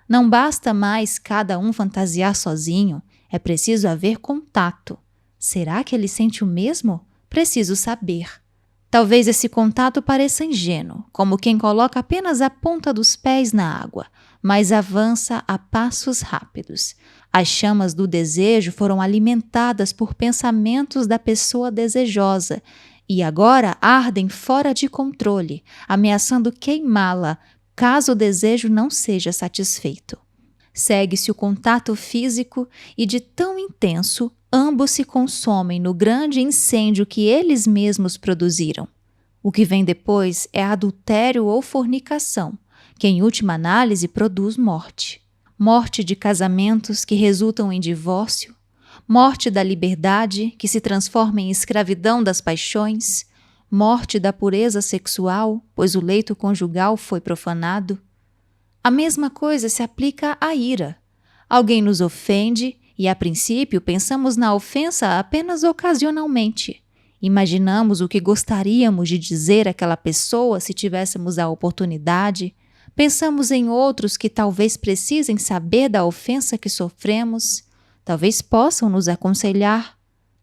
Não basta mais cada um fantasiar sozinho, é preciso haver contato. Será que ele sente o mesmo? Preciso saber. Talvez esse contato pareça ingênuo, como quem coloca apenas a ponta dos pés na água, mas avança a passos rápidos. As chamas do desejo foram alimentadas por pensamentos da pessoa desejosa, e agora ardem fora de controle, ameaçando queimá-la caso o desejo não seja satisfeito. Segue-se o contato físico e, de tão intenso, ambos se consomem no grande incêndio que eles mesmos produziram. O que vem depois é adultério ou fornicação, que em última análise produz morte. Morte de casamentos que resultam em divórcio, morte da liberdade que se transforma em escravidão das paixões, morte da pureza sexual, pois o leito conjugal foi profanado. A mesma coisa se aplica à ira. Alguém nos ofende e, a princípio, pensamos na ofensa apenas ocasionalmente. Imaginamos o que gostaríamos de dizer àquela pessoa se tivéssemos a oportunidade. Pensamos em outros que talvez precisem saber da ofensa que sofremos, talvez possam nos aconselhar.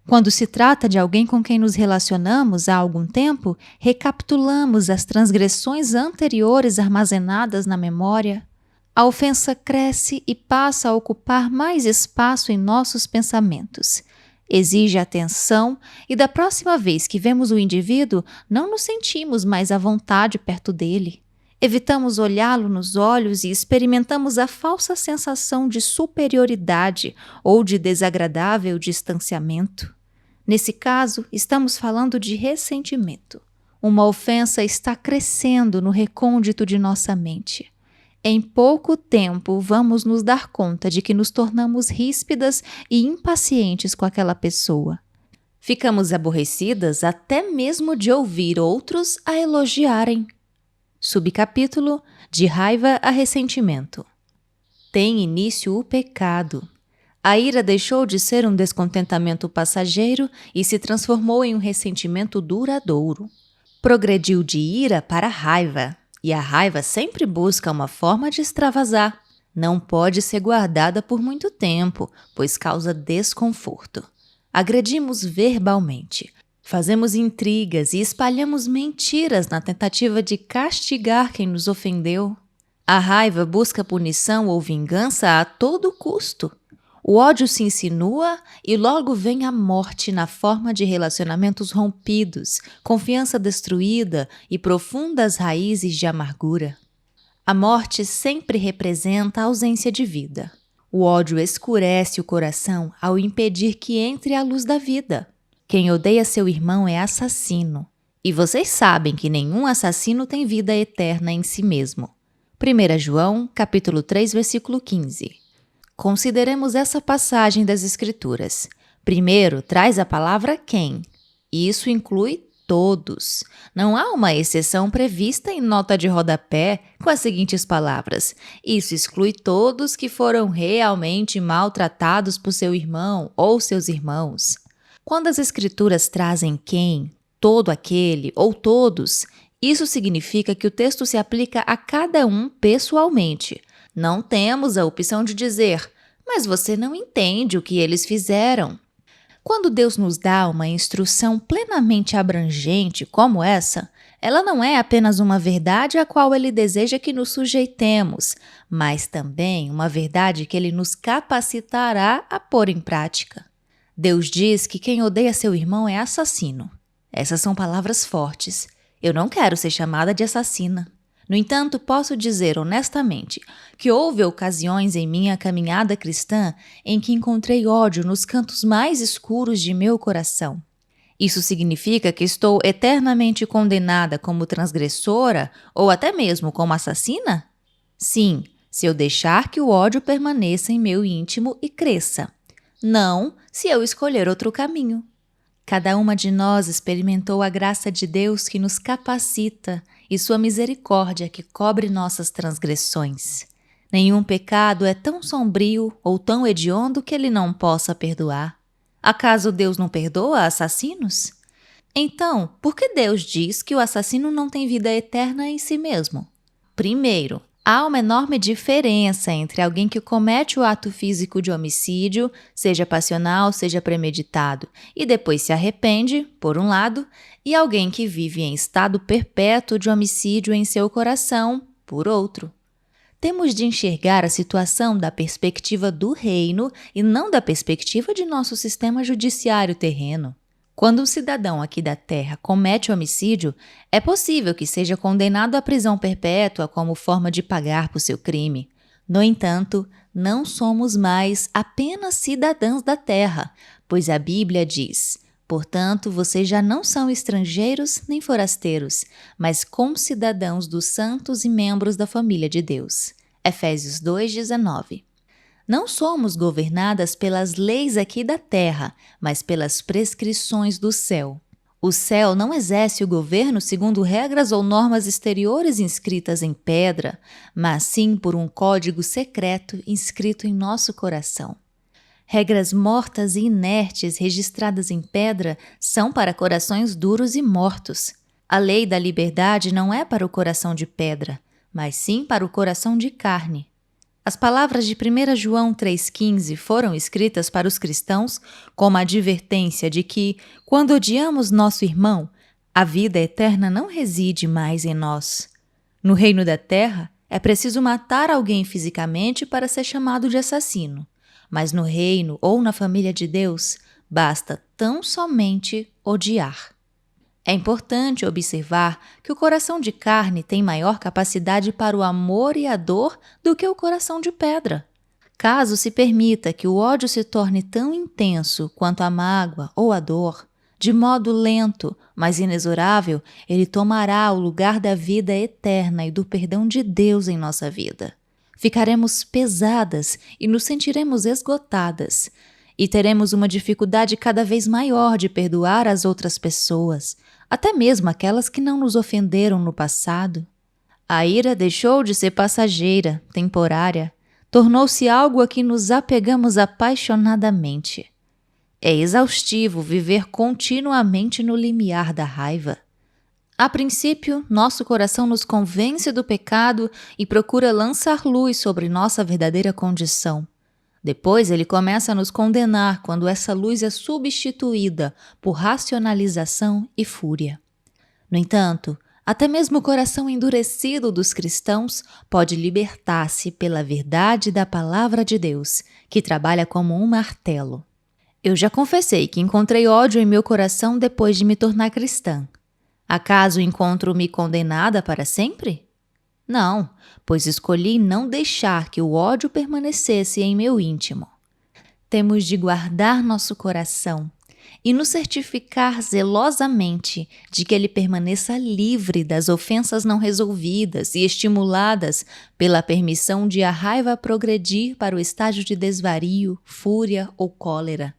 Quando se trata de alguém com quem nos relacionamos há algum tempo, recapitulamos as transgressões anteriores armazenadas na memória. A ofensa cresce e passa a ocupar mais espaço em nossos pensamentos. Exige atenção e, da próxima vez que vemos o indivíduo, não nos sentimos mais à vontade perto dele. Evitamos olhá-lo nos olhos e experimentamos a falsa sensação de superioridade ou de desagradável distanciamento. Nesse caso, estamos falando de ressentimento. Uma ofensa está crescendo no recôndito de nossa mente. Em pouco tempo, vamos nos dar conta de que nos tornamos ríspidas e impacientes com aquela pessoa. Ficamos aborrecidas até mesmo de ouvir outros a elogiarem. Subcapítulo: De raiva a ressentimento. Tem início o pecado. A ira deixou de ser um descontentamento passageiro e se transformou em um ressentimento duradouro. Progrediu de ira para raiva, e a raiva sempre busca uma forma de extravasar. Não pode ser guardada por muito tempo, pois causa desconforto. Agredimos verbalmente. Fazemos intrigas e espalhamos mentiras na tentativa de castigar quem nos ofendeu. A raiva busca punição ou vingança a todo custo. O ódio se insinua e logo vem a morte na forma de relacionamentos rompidos, confiança destruída e profundas raízes de amargura. A morte sempre representa a ausência de vida. O ódio escurece o coração ao impedir que entre a luz da vida. Quem odeia seu irmão é assassino. E vocês sabem que nenhum assassino tem vida eterna em si mesmo. 1 João, capítulo 3, versículo 15. Consideremos essa passagem das Escrituras. Primeiro, traz a palavra quem. Isso inclui todos. Não há uma exceção prevista em nota de rodapé com as seguintes palavras: isso exclui todos que foram realmente maltratados por seu irmão ou seus irmãos. Quando as Escrituras trazem quem, todo aquele ou todos, isso significa que o texto se aplica a cada um pessoalmente. Não temos a opção de dizer, mas você não entende o que eles fizeram. Quando Deus nos dá uma instrução plenamente abrangente como essa, ela não é apenas uma verdade a qual Ele deseja que nos sujeitemos, mas também uma verdade que Ele nos capacitará a pôr em prática. Deus diz que quem odeia seu irmão é assassino. Essas são palavras fortes. Eu não quero ser chamada de assassina. No entanto, posso dizer honestamente que houve ocasiões em minha caminhada cristã em que encontrei ódio nos cantos mais escuros de meu coração. Isso significa que estou eternamente condenada como transgressora ou até mesmo como assassina? Sim, se eu deixar que o ódio permaneça em meu íntimo e cresça. Não, se eu escolher outro caminho. Cada uma de nós experimentou a graça de Deus que nos capacita e sua misericórdia que cobre nossas transgressões. Nenhum pecado é tão sombrio ou tão hediondo que Ele não possa perdoar. Acaso Deus não perdoa assassinos? Então, por que Deus diz que o assassino não tem vida eterna em si mesmo? Primeiro, há uma enorme diferença entre alguém que comete o ato físico de homicídio, seja passional, seja premeditado, e depois se arrepende, por um lado, e alguém que vive em estado perpétuo de homicídio em seu coração, por outro. Temos de enxergar a situação da perspectiva do reino e não da perspectiva de nosso sistema judiciário terreno. Quando um cidadão aqui da Terra comete homicídio, é possível que seja condenado à prisão perpétua como forma de pagar por seu crime. No entanto, não somos mais apenas cidadãos da Terra, pois a Bíblia diz: portanto, vocês já não são estrangeiros nem forasteiros, mas concidadãos dos santos e membros da família de Deus. Efésios 2:19. Não somos governadas pelas leis aqui da terra, mas pelas prescrições do céu. O céu não exerce o governo segundo regras ou normas exteriores inscritas em pedra, mas sim por um código secreto inscrito em nosso coração. Regras mortas e inertes registradas em pedra são para corações duros e mortos. A lei da liberdade não é para o coração de pedra, mas sim para o coração de carne. As palavras de 1 João 3,15 foram escritas para os cristãos como a advertência de que, quando odiamos nosso irmão, a vida eterna não reside mais em nós. No reino da terra, é preciso matar alguém fisicamente para ser chamado de assassino, mas no reino ou na família de Deus, basta tão somente odiar. É importante observar que o coração de carne tem maior capacidade para o amor e a dor do que o coração de pedra. Caso se permita que o ódio se torne tão intenso quanto a mágoa ou a dor, de modo lento, mas inexorável, ele tomará o lugar da vida eterna e do perdão de Deus em nossa vida. Ficaremos pesadas e nos sentiremos esgotadas, e teremos uma dificuldade cada vez maior de perdoar as outras pessoas, até mesmo aquelas que não nos ofenderam no passado. A ira deixou de ser passageira, temporária, tornou-se algo a que nos apegamos apaixonadamente. É exaustivo viver continuamente no limiar da raiva. A princípio, nosso coração nos convence do pecado e procura lançar luz sobre nossa verdadeira condição. Depois ele começa a nos condenar quando essa luz é substituída por racionalização e fúria. No entanto, até mesmo o coração endurecido dos cristãos pode libertar-se pela verdade da palavra de Deus, que trabalha como um martelo. Eu já confessei que encontrei ódio em meu coração depois de me tornar cristã. Acaso encontro-me condenada para sempre? Não, pois escolhi não deixar que o ódio permanecesse em meu íntimo. Temos de guardar nosso coração e nos certificar zelosamente de que ele permaneça livre das ofensas não resolvidas e estimuladas pela permissão de a raiva progredir para o estágio de desvario, fúria ou cólera.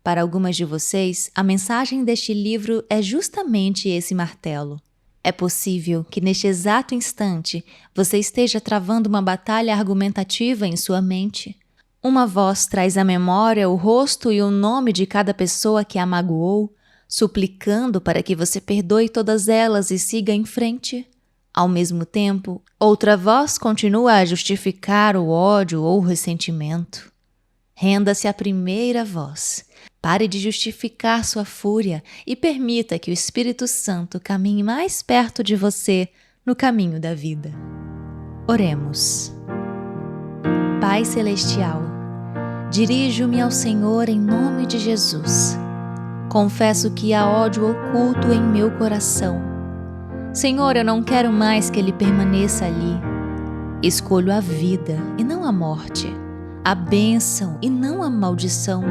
Para algumas de vocês, a mensagem deste livro é justamente esse martelo. É possível que neste exato instante você esteja travando uma batalha argumentativa em sua mente. Uma voz traz à memória o rosto e o nome de cada pessoa que a magoou, suplicando para que você perdoe todas elas e siga em frente. Ao mesmo tempo, outra voz continua a justificar o ódio ou o ressentimento. Renda-se à primeira voz. Pare de justificar sua fúria e permita que o Espírito Santo caminhe mais perto de você no caminho da vida. Oremos. Pai Celestial, dirijo-me ao Senhor em nome de Jesus. Confesso que há ódio oculto em meu coração. Senhor, eu não quero mais que ele permaneça ali. Escolho a vida e não a morte, a bênção e não a maldição.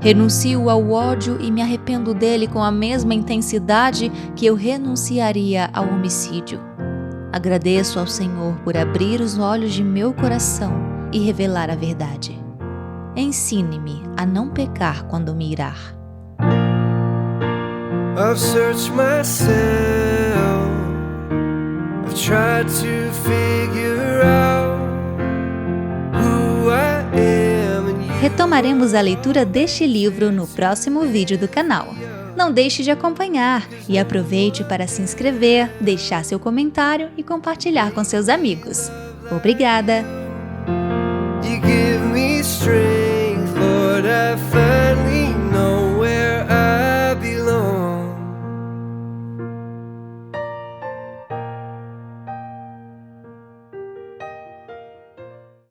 Renuncio ao ódio e me arrependo dele com a mesma intensidade que eu renunciaria ao homicídio. Agradeço ao Senhor por abrir os olhos de meu coração e revelar a verdade. Ensine-me a não pecar quando me irar. I've searched myself, I've tried to figure out who I am and you. Retomaremos a leitura deste livro no próximo vídeo do canal. Não deixe de acompanhar e aproveite para se inscrever, deixar seu comentário e compartilhar com seus amigos. Obrigada!